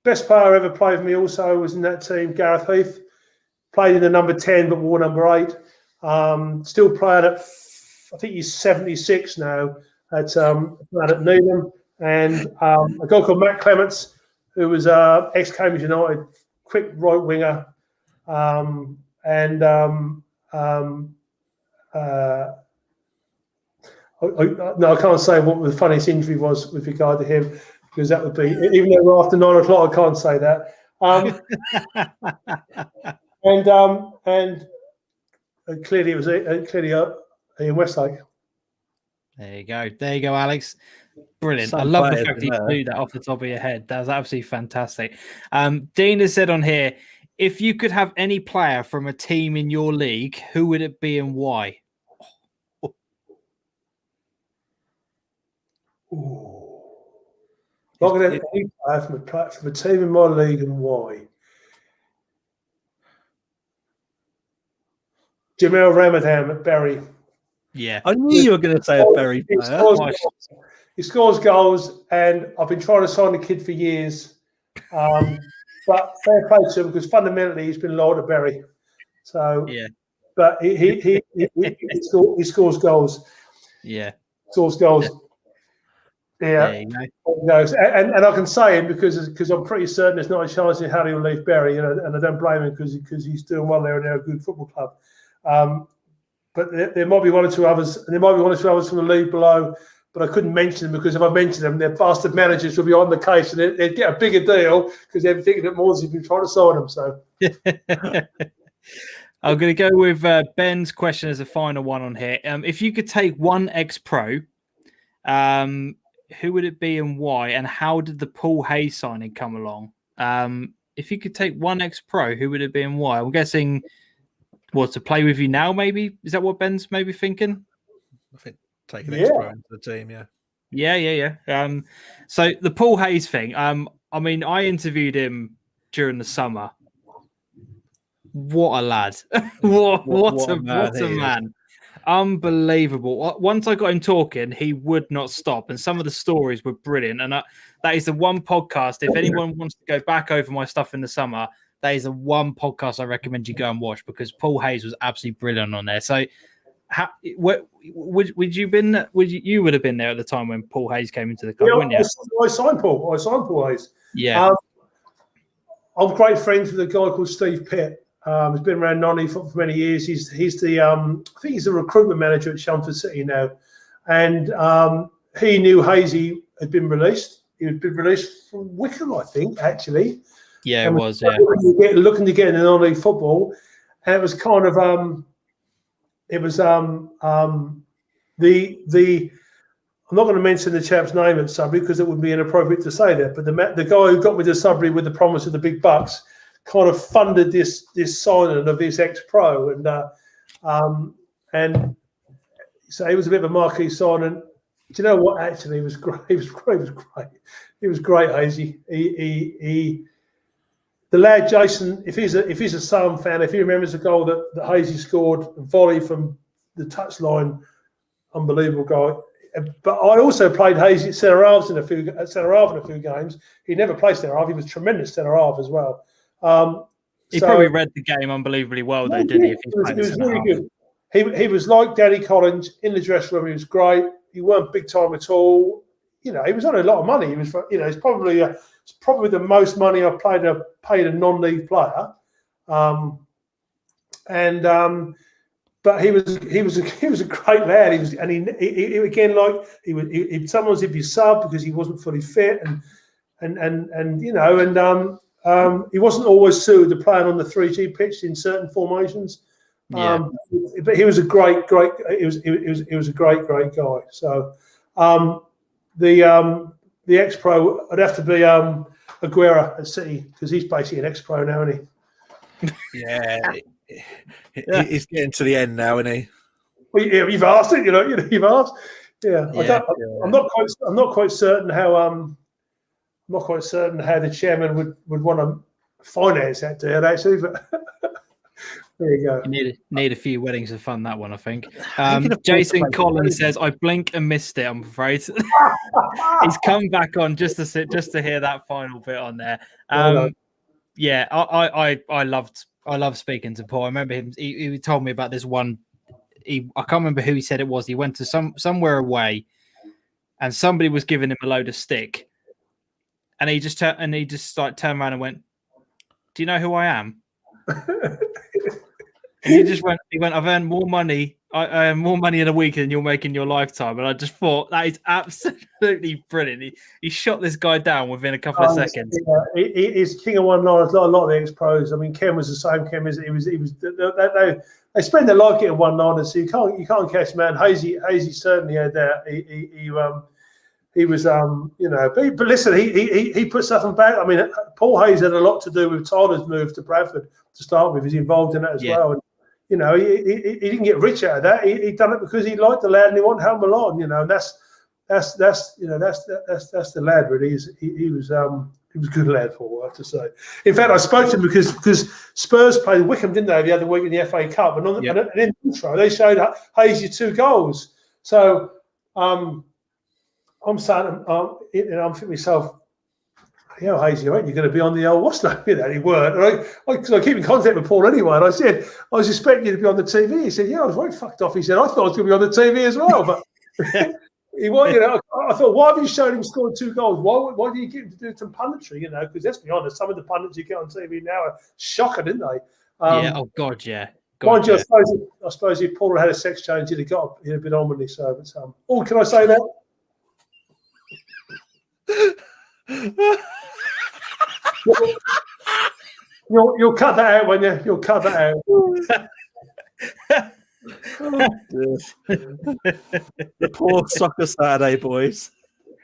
Best player ever played with me also was in that team, Gareth Heath. Played in the number 10, but wore number 8. Still playing at, I think he's 76 now at Needham. And a guy called Matt Clements, who was ex-Cambridge United, quick right winger. No, I can't say what the funniest injury was with regard to him, because that would be, even though we're after 9 o'clock, I can't say that. And clearly it was Ian Westlake. There you go, Alex. Brilliant. Some I love the players fact that in you there. knew that off the top of your head. That was absolutely fantastic. Dean has said on here, if you could have any player from a team in your league, who would it be and why? Not going to have any player from a team in my league and why? Jamel Ramadan at Bury. Yeah. I knew you were going to say a Bury player. He scores goals, and I've been trying to sign the kid for years. But fair play to him, because fundamentally he's been loyal to Bury. So, yeah. But he scores goals. Yeah. Scores goals. Yeah. And I can say him because I'm pretty certain there's not a chance in how he'll leave Bury, and I don't blame him because he's doing well there and they're a good football club. But there might be one or two others, and there might be one or two others from the league below, but I couldn't mention them because if I mention them, their bastard managers will be on the case and they'd get a bigger deal because they're thinking that Morsley's been trying to sign them. So I'm going to go with Ben's question as a final one on here. If you could take one ex-pro, who would it be and why? And how did the Paul Hayes signing come along? If you could take one ex-pro, who would it be and why? I'm guessing, to play with you now, maybe? Is that what Ben's maybe thinking? I think take an ex-pro into the team, yeah. Yeah. So the Paul Hayes thing, I mean, I interviewed him during the summer. What a lad. what a man. Unbelievable. Once I got him talking, he would not stop. And some of the stories were brilliant. And that is the one podcast, if anyone wants to go back over my stuff in the summer, that is the one podcast I recommend you go and watch, because Paul Hayes was absolutely brilliant on there. So would you have been there at the time when Paul Hayes came into the club, wouldn't you? I signed Paul Hayes. Yeah. I'm great friends with a guy called Steve Pitt. He's been around Nonny for many years. He's the I think he's the recruitment manager at Chelmsford City now, and he knew Hazy had been released. He had been released from Wickham, I think, actually. Yeah, it was. Yeah, looking to get into non-league football, and it was kind of the. I'm not going to mention the chap's name at Sudbury because it would be inappropriate to say that. But the guy who got me to Sudbury with the promise of the big bucks kind of funded this signing of this ex-pro, and so he was a bit of a marquee signing. Do you know what? Actually, he was great. He was great, Hazy. The lad Jason, if he's a Sun fan, if he remembers the goal that Hazy scored, a volley from the touchline, unbelievable guy. But I also played Hazy at centre half in a few games. He never played centre half. He was tremendous centre half as well. He probably read the game unbelievably well, though, didn't he? He was really good. He was like Danny Collins in the dressing room. He was great. He weren't big time at all. He was on a lot of money. He was, it's probably the most money I've paid a non-league player. But he was a great lad. He again, like sometimes he'd be sub because he wasn't fully fit, and he wasn't always suited to playing on the 3G pitch in certain formations. Yeah. But he was a great. He was a great guy. So the ex-pro would have to be Aguero at City, because he's basically an ex-pro now, isn't he? Yeah. He's getting to the end now, isn't he? Well, yeah, you've asked it. You've asked. Yeah. I'm not quite certain how. I'm not quite certain how the chairman would want to finance that deal, actually, There you go. You need a few weddings of fun, that one, I think. Thinking of Jason Portland, Collins says, I blink and missed it, I'm afraid. He's come back on just to hear that final bit on there. Yeah, I love speaking to Paul. I remember him. He told me about this one. I can't remember who he said it was. He went to somewhere away, and somebody was giving him a load of stick, and he just like turned around and went, "Do you know who I am?" And he just went. He went. I've earned more money. I earn more money in a week than you'll make in your lifetime. And I just thought that is absolutely brilliant. He shot this guy down within a couple of seconds. Yeah, he's king of one-liners. A lot of the ex-pros. I mean, Ken was the same. Ken was. They spend their life getting one-liners. So you can't catch man. Hazy certainly had that. He was but listen, he put something back. I mean, Paul Hayes had a lot to do with Tyler's move to Bradford to start with. He's involved in that as well. And, he didn't get rich out of that. He done it because he liked the lad and he wanted to help him along. And that's the lad. Really, he was a good lad, Paul, I have to say. In fact, I spoke to him because Spurs played Wickham, didn't they, the other week in the FA Cup, and and in the intro they showed Hayes 2 goals. So I'm saying, I'm thinking myself, Hazy, you're going to be on the old what's name? He weren't. Because I keep in contact with Paul anyway. And I said, I was expecting you to be on the TV. He said, I was very fucked off. He said, I thought I was going to be on the TV as well. But he was, I thought, why have you shown him scoring 2 goals? Why do you get him to do some punditry? Because let's be honest, some of the pundits you get on TV now are shocking, isn't they? Oh God, yeah. Mind you, I suppose if Paul had a sex change, he'd have been on with me. So, but, can I say that? You'll cut that out, won't you? You'll cut that out. The poor Soccer Saturday boys.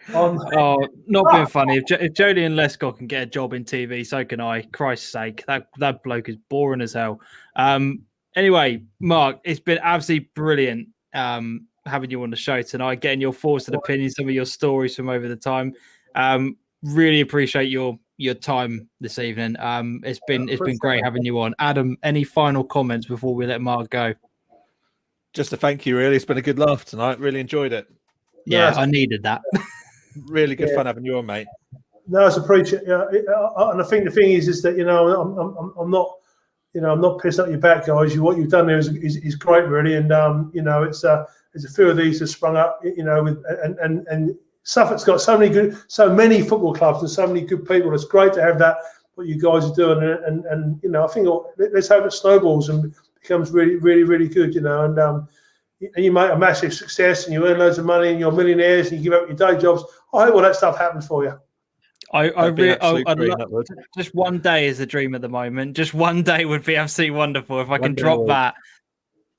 Not being funny. If Jolien Lescott can get a job in TV, so can I. Christ's sake, that bloke is boring as hell. Anyway, Mark, it's been absolutely brilliant having you on the show tonight, getting your thoughts and opinions, some of your stories from over the time. Really appreciate your time this evening. It's been great having you on. Adam, any final comments before we let Mark go? Just a thank you, really. It's been a good laugh tonight. Really enjoyed it. Yeah, I needed that. Really good fun having you on, mate. No, it's appreciated. And I think the thing is that I'm not pissed up your back, guys. What you've done there is great, really. And it's a few of these have sprung up. And Suffolk's got so many football clubs and so many good people. It's great to have that. What you guys are doing, and I think let's hope it snowballs and becomes really, really, really good. And you make a massive success and you earn loads of money and you're millionaires and you give up your day jobs. I hope all that stuff happens for you. Just one day is a dream at the moment. Just one day would be absolutely wonderful if I can drop that.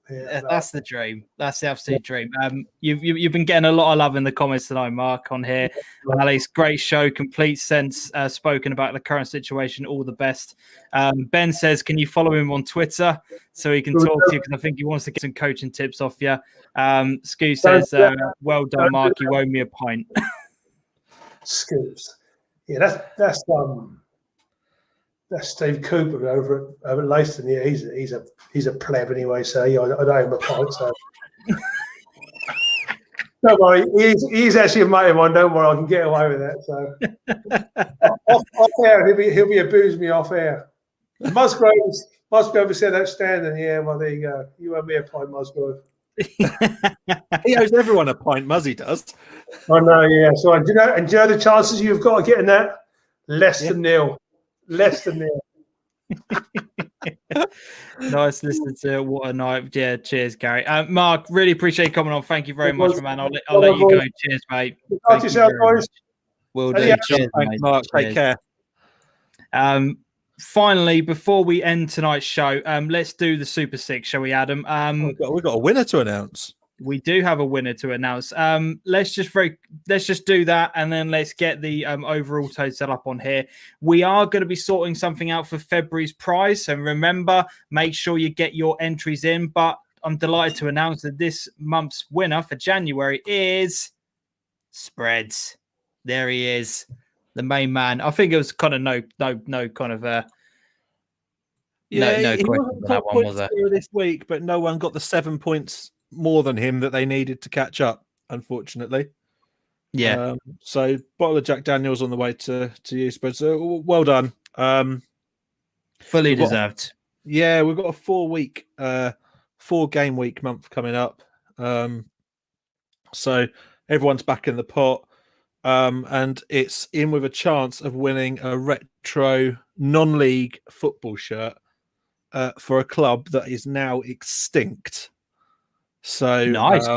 Yeah, that's the dream. That's the absolute dream. You've been getting a lot of love in the comments tonight, Mark, on here. Alex, great show, complete sense spoken about the current situation. All the best. Ben says, can you follow him on Twitter so he can talk to you? Because I think he wants to get some coaching tips off you. Scoo says, well done, Mark. You owe me a pint. Scoops. Yeah, that's Steve Cooper over at Leiston. Yeah, he's a pleb anyway, so I don't have him a pint. So don't worry, he's actually a mate of mine. Don't worry, I can get away with that. So off air, he'll be abusing me off air. Musgrove said outstanding. Yeah, well there you go. You owe me a pint, Musgrove. He owes everyone a pint. Muzzy does. I know. Yeah. So do you know the chances you've got of getting that? Less than nil. Less than nil. Nice listening to what a night. Yeah, cheers, Gary. Mark, really appreciate you coming on. Thank you very much, man. I'll let you go. Cheers, mate. Thank yourself, boys. Will do. Cheers, thanks, Mark. Take care. Finally, before we end tonight's show, let's do the Super Six, shall we, Adam? We've got a winner to announce. We do have a winner to announce. Let's just do that, and then let's get the overall total set up on here. We are going to be sorting something out for February's prize, so remember, make sure you get your entries in. But I'm delighted to announce that this month's winner for January is Spreads. There he is, the main man. I think it was kind of no kind of No he question wasn't on that top one, point was there? scorer this week, but no one got the 7 points more than him that they needed to catch up, unfortunately. Yeah, So bottle of Jack Daniels on the way to you, Spud. So well done. fully we've got deserved. we've got a 4-game week month coming up. So everyone's back in the pot. And it's in with a chance of winning a retro non-league football shirt for a club that is now extinct. So Nice.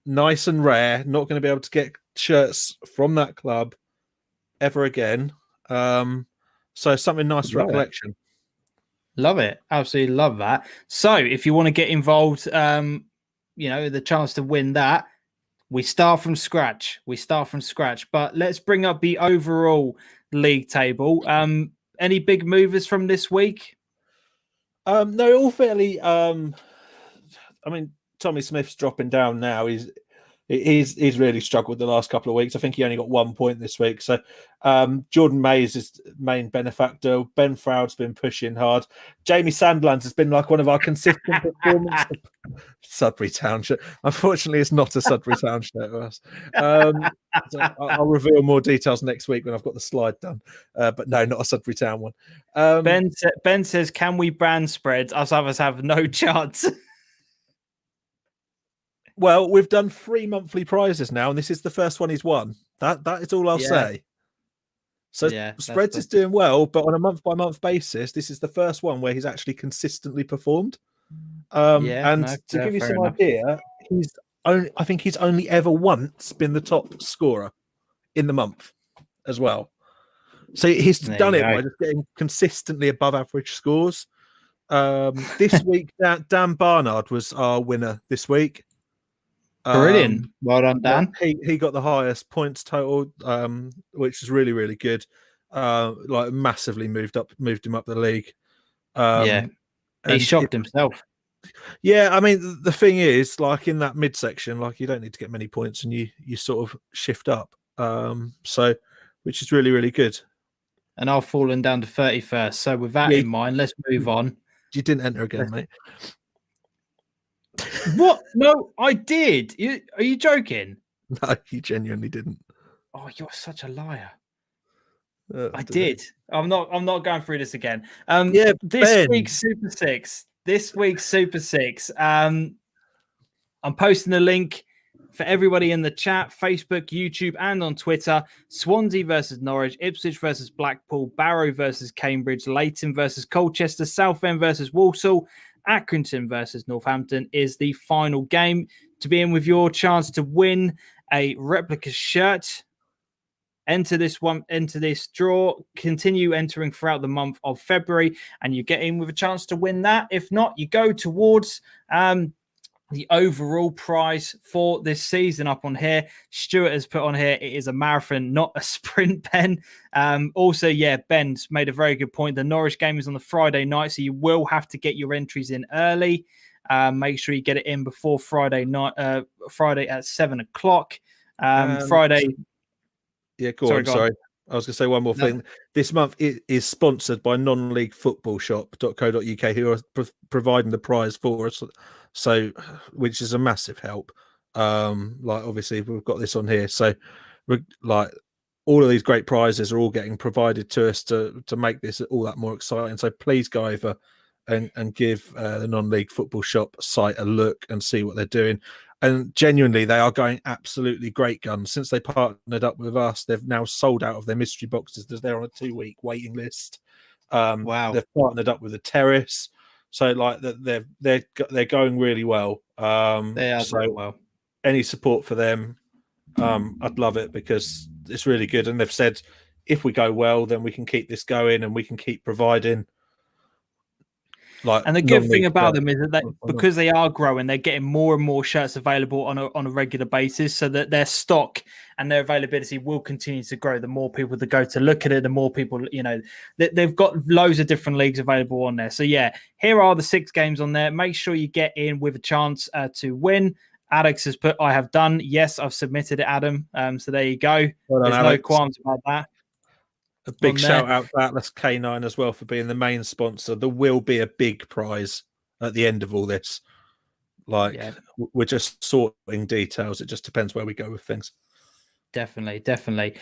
nice and rare. Not going to be able to get shirts from that club ever again. So something nice for a collection. Love it. Absolutely love that. So if you want to get involved, the chance to win that, we start from scratch. But let's bring up the overall league table. Any big movers from this week? No, all fairly. I mean, Tommy Smith's dropping down now. He's really struggled the last couple of weeks. I think he only got 1 point this week. So Jordan Mays is main benefactor. Ben Froud's been pushing hard. Jamie Sandlands has been like one of our consistent performers. Sudbury Township. Unfortunately, it's not a Sudbury Township to us. So I'll reveal more details next week when I've got the slide done. But no, not a Sudbury Town one. Ben says, "Can we brand spreads? Us others have no chance." Well, we've done 3 monthly prizes now, and this is the first one he's won. That is all I'll say. So Spreads is doing well, but on a month-by-month basis, this is the first one where he's actually consistently performed. To give you some idea, I think he's only ever once been the top scorer in the month as well. So he's done it by just getting consistently above average scores. This week, Dan Barnard was our winner this week. Brilliant. Well done, Dan. He got the highest points total, which is really, really good. Like massively moved him up the league. He shocked himself. Yeah, I mean the thing is, like in that midsection, like you don't need to get many points, and you sort of shift up. So which is really, really good. And I've fallen down to 31st. So with that in mind, let's move on. You didn't enter again, mate. What? No, I did. Are you joking? No, you genuinely didn't. Oh, you're such a liar. I did. I'm not going through this again. This week's Super Six. I'm posting a link for everybody in the chat, Facebook, YouTube, and on Twitter. Swansea versus Norwich, Ipswich versus Blackpool, Barrow versus Cambridge, Leighton versus Colchester, Southend versus Walsall, Accrington versus Northampton is the final game to be in with your chance to win a replica shirt. Enter this draw, continue entering throughout the month of February, and you get in with a chance to win that. If not, you go towards the overall prize for this season up on here. Stuart has put on here, it is a marathon, not a sprint pen. Also, Ben's made a very good point. The Norwich game is on the Friday night, so you will have to get your entries in early. Make sure you get it in before Friday night, Friday at 7 o'clock. Friday. Yeah, go on. Sorry. I was going to say one more thing. This month it is sponsored by nonleaguefootballshop.co.uk, who are providing the prize for us. So, which is a massive help. Like obviously we've got this on here, so like all of these great prizes are all getting provided to us to make this all that more exciting. So please go over and give the non-league football shop site a look and see what they're doing. And genuinely, they are going absolutely great guns. Since they partnered up with us, they've now sold out of their mystery boxes. They're on a 2-week waiting list. Wow! They've partnered up with the Terrace. So like they're going really well. They are so well. Any support for them, I'd love it because it's really good. And they've said if we go well, then we can keep this going and we can keep providing. And the good thing about them is that because they are growing, they're getting more and more shirts available on a regular basis, so that their stock and their availability will continue to grow. The more people that go to look at it, the more people, they've got loads of different leagues available on there. So here are the 6 games on there. Make sure you get in with a chance to win. Alex has put, I have done. Yes, I've submitted it, Adam. So there you go. There's no qualms about that. A big on shout there. out to Atlas K9 as well for being the main sponsor. There will be a big prize at the end of all this. Like, Yeah. we're just sorting details. It just depends where we go with things. Definitely.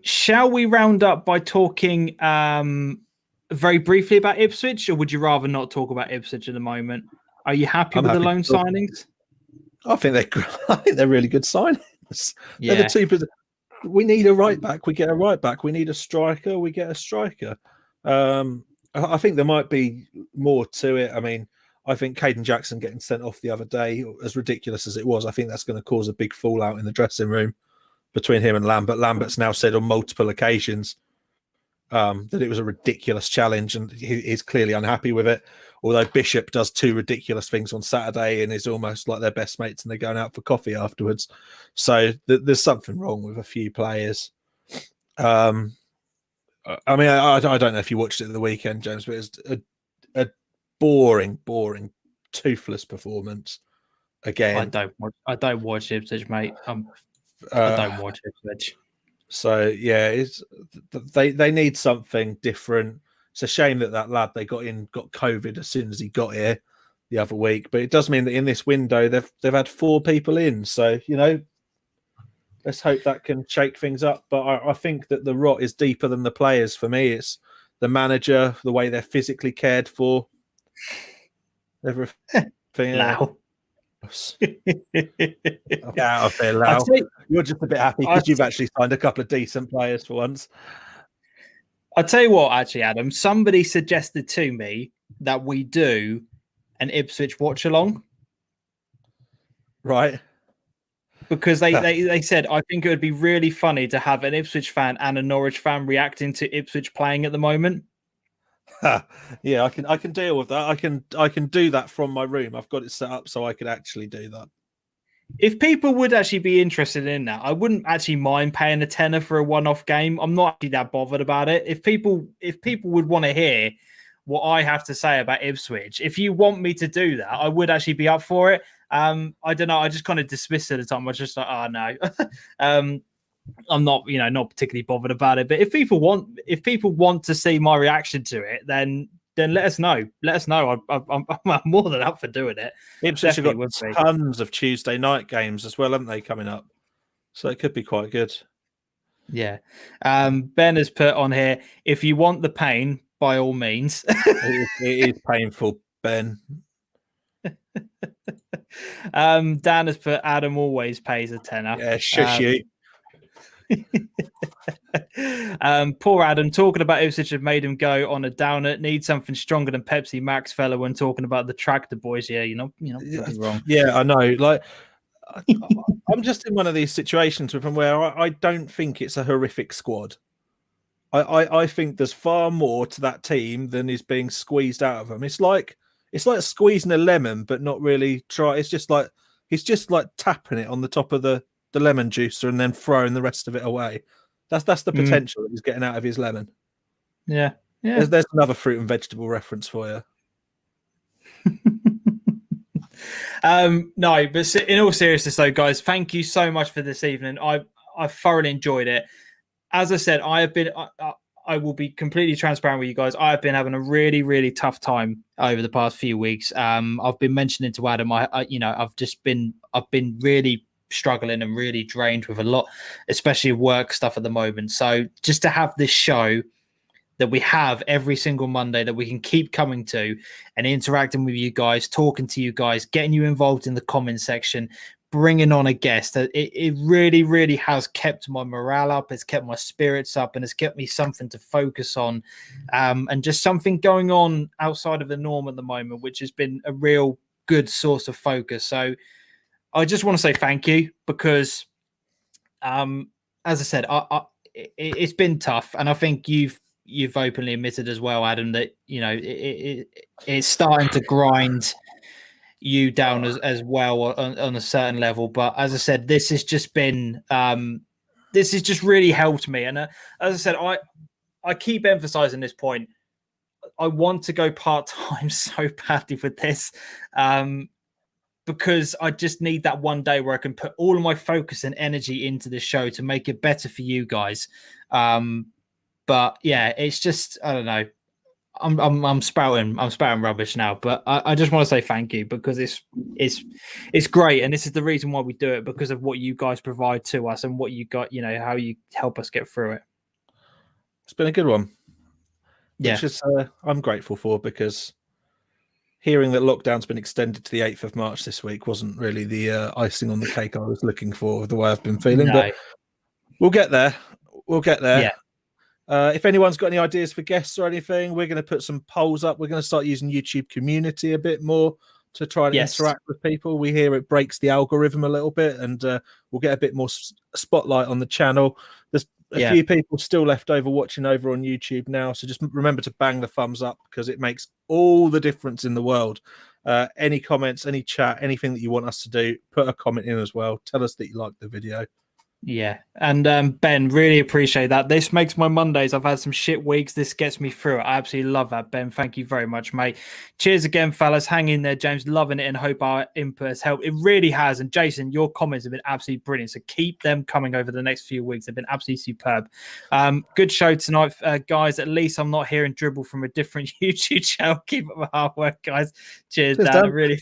Shall we round up by talking very briefly about Ipswich, or would you rather not talk about Ipswich at the moment? Are you happy with the loan signings? I think they're really good signings. Yeah. They're the two. We need a right back. We get a right back. We need a striker. We get a striker. I think there might be more to it. I mean, I think Caden Jackson getting sent off the other day, as ridiculous as it was, I think that's going to cause a big fallout in the dressing room between him and Lambert. Lambert's now said on multiple occasions that it was a ridiculous challenge, and he's clearly unhappy with it. Although Bishop does two ridiculous things on Saturday and is almost like their best mates, and they're going out for coffee afterwards. So there's something wrong with a few players. I mean, I don't know if you watched it at the weekend, James, but it's a boring, toothless performance again. I don't watch Ipswich, mate. I don't watch Ipswich. So yeah, they need something different. It's a shame that lad they got COVID as soon as he got here the other week. But it does mean that in this window they've had 4 people in. So let's hope that can shake things up. But I think that the rot is deeper than the players. For me, it's the manager, the way they're physically cared for, everything. Lau. Get out of there, Lau. You're just a bit happy because you've actually signed a couple of decent players for once. I'll tell you what, actually, Adam, somebody suggested to me that we do an Ipswich watch along. Right. Because they said, I think it would be really funny to have an Ipswich fan and a Norwich fan reacting to Ipswich playing at the moment. Yeah, I can deal with that. I can do that from my room. I've got it set up so I could actually do that. If people would actually be interested in that, I wouldn't actually mind paying a tenner for a one-off game. I'm not actually that bothered about it. If people would want to hear what I have to say about Ipswich, if you want me to do that, I would actually be up for it. I don't know. I just kind of dismissed it at the time. I was just like, oh no. I'm not, not particularly bothered about it. But if people want to see my reaction to it, then let us know. Let us know. I'm more than up for doing it. Ipswich have got tons of Tuesday night games as well, haven't they, coming up? So it could be quite good. Yeah. Ben has put on here, if you want the pain, by all means. It is painful, Ben. Dan has put, Adam always pays a tenner. Yeah, shush you. Poor Adam, talking about Ipswich have made him go on a downer. Need something stronger than Pepsi Max fella when talking about the tractor boys. Yeah, you're not wrong. Yeah, I know. Like, I'm just in one of these situations with him where I don't think it's a horrific squad. I think there's far more to that team than is being squeezed out of them. It's like squeezing a lemon, but not really try. It's just like he's just like tapping it on the top of the lemon juicer and then throwing the rest of it away. That's the potential that he's getting out of his lemon. Yeah. There's another fruit and vegetable reference for you. No, but in all seriousness, though, guys, thank you so much for this evening. I thoroughly enjoyed it. As I said, I will be completely transparent with you guys. I have been having a really, really tough time over the past few weeks. I've been mentioning to Adam, I've been really struggling and really drained with a lot, especially work stuff at the moment. So just to have this show that we have every single Monday that we can keep coming to and interacting with you guys, talking to you guys, getting you involved in the comment section, bringing on a guest, it really, really has kept my morale up. It's kept my spirits up, and it's kept me something to focus on, and just something going on outside of the norm at the moment, which has been a real good source of focus. So I just want to say thank you because, as I said, it's been tough, and I think you've openly admitted as well, Adam, that it's starting to grind you down as well on a certain level. But as I said, this has just been this has just really helped me. And as I said, I keep emphasizing this point. I want to go part-time so badly with this. Because I just need that one day where I can put all of my focus and energy into the show to make it better for you guys. But yeah, it's just, I don't know. I'm spouting rubbish now, but I just want to say thank you, because it's great, and this is the reason why we do it, because of what you guys provide to us and what you got, how you help us get through it. It's been a good one, Yeah, which is I'm grateful for, because hearing that lockdown's been extended to the 8th of March this week wasn't really the icing on the cake I was looking for, the way I've been feeling. No. But we'll get there. We'll get there. Yeah. If anyone's got any ideas for guests or anything, we're going to put some polls up. We're going to start using YouTube Community a bit more to try and interact with people. We hear it breaks the algorithm a little bit, and we'll get a bit more spotlight on the channel. There's a few people still left over watching over on YouTube now, so just remember to bang the thumbs up, because it makes all the difference in the world. Any comments, any chat, anything that you want us to do, put a comment in as well. Tell us that you like the video. Yeah. And Ben, really appreciate that. This makes my Mondays. I've had some shit weeks. This gets me through it. I absolutely love that, Ben. Thank you very much, mate. Cheers again, fellas. Hang in there, James. Loving it, and hope our input has helped. It really has. And Jason, your comments have been absolutely brilliant. So keep them coming over the next few weeks. They've been absolutely superb. Good show tonight, guys. At least I'm not hearing dribble from a different YouTube channel. Keep up the hard work, guys. Cheers, Dan.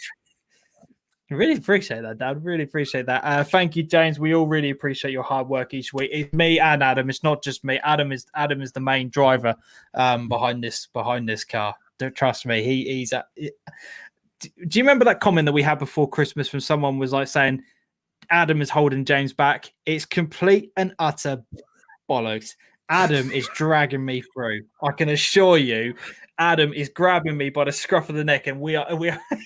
I really appreciate that, Dad. Really appreciate that. Thank you, James. We all really appreciate your hard work each week. It's me and Adam. It's not just me. Adam is the main driver behind this car. Don't trust me. He's. Do you remember that comment that we had before Christmas when someone was like saying Adam is holding James back? It's complete and utter bollocks. Adam is dragging me through. I can assure you. Adam is grabbing me by the scruff of the neck, and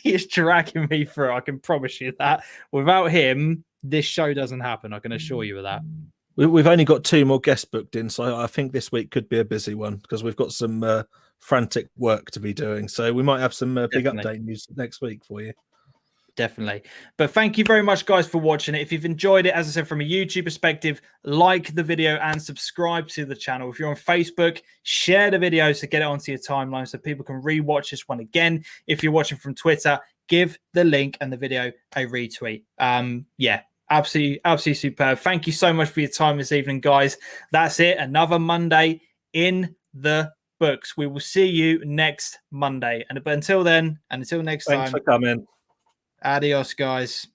he is dragging me through. I can promise you that. Without him, this show doesn't happen. I can assure you of that. We've only got 2 more guests booked in, so I think this week could be a busy one, because we've got some frantic work to be doing. So we might have some big update news next week for you. Definitely. But thank you very much, guys, for watching it. If you've enjoyed it, as I said, from a YouTube perspective, like the video and subscribe to the channel. If you're on Facebook, share the video to get it onto your timeline so people can rewatch this one again. If you're watching from Twitter, give the link and the video a retweet. Yeah, absolutely superb. Thank you so much for your time this evening, guys. That's it. Another Monday in the books. We will see you next Monday. But until then, and until next time. Thanks for coming. Adios, guys.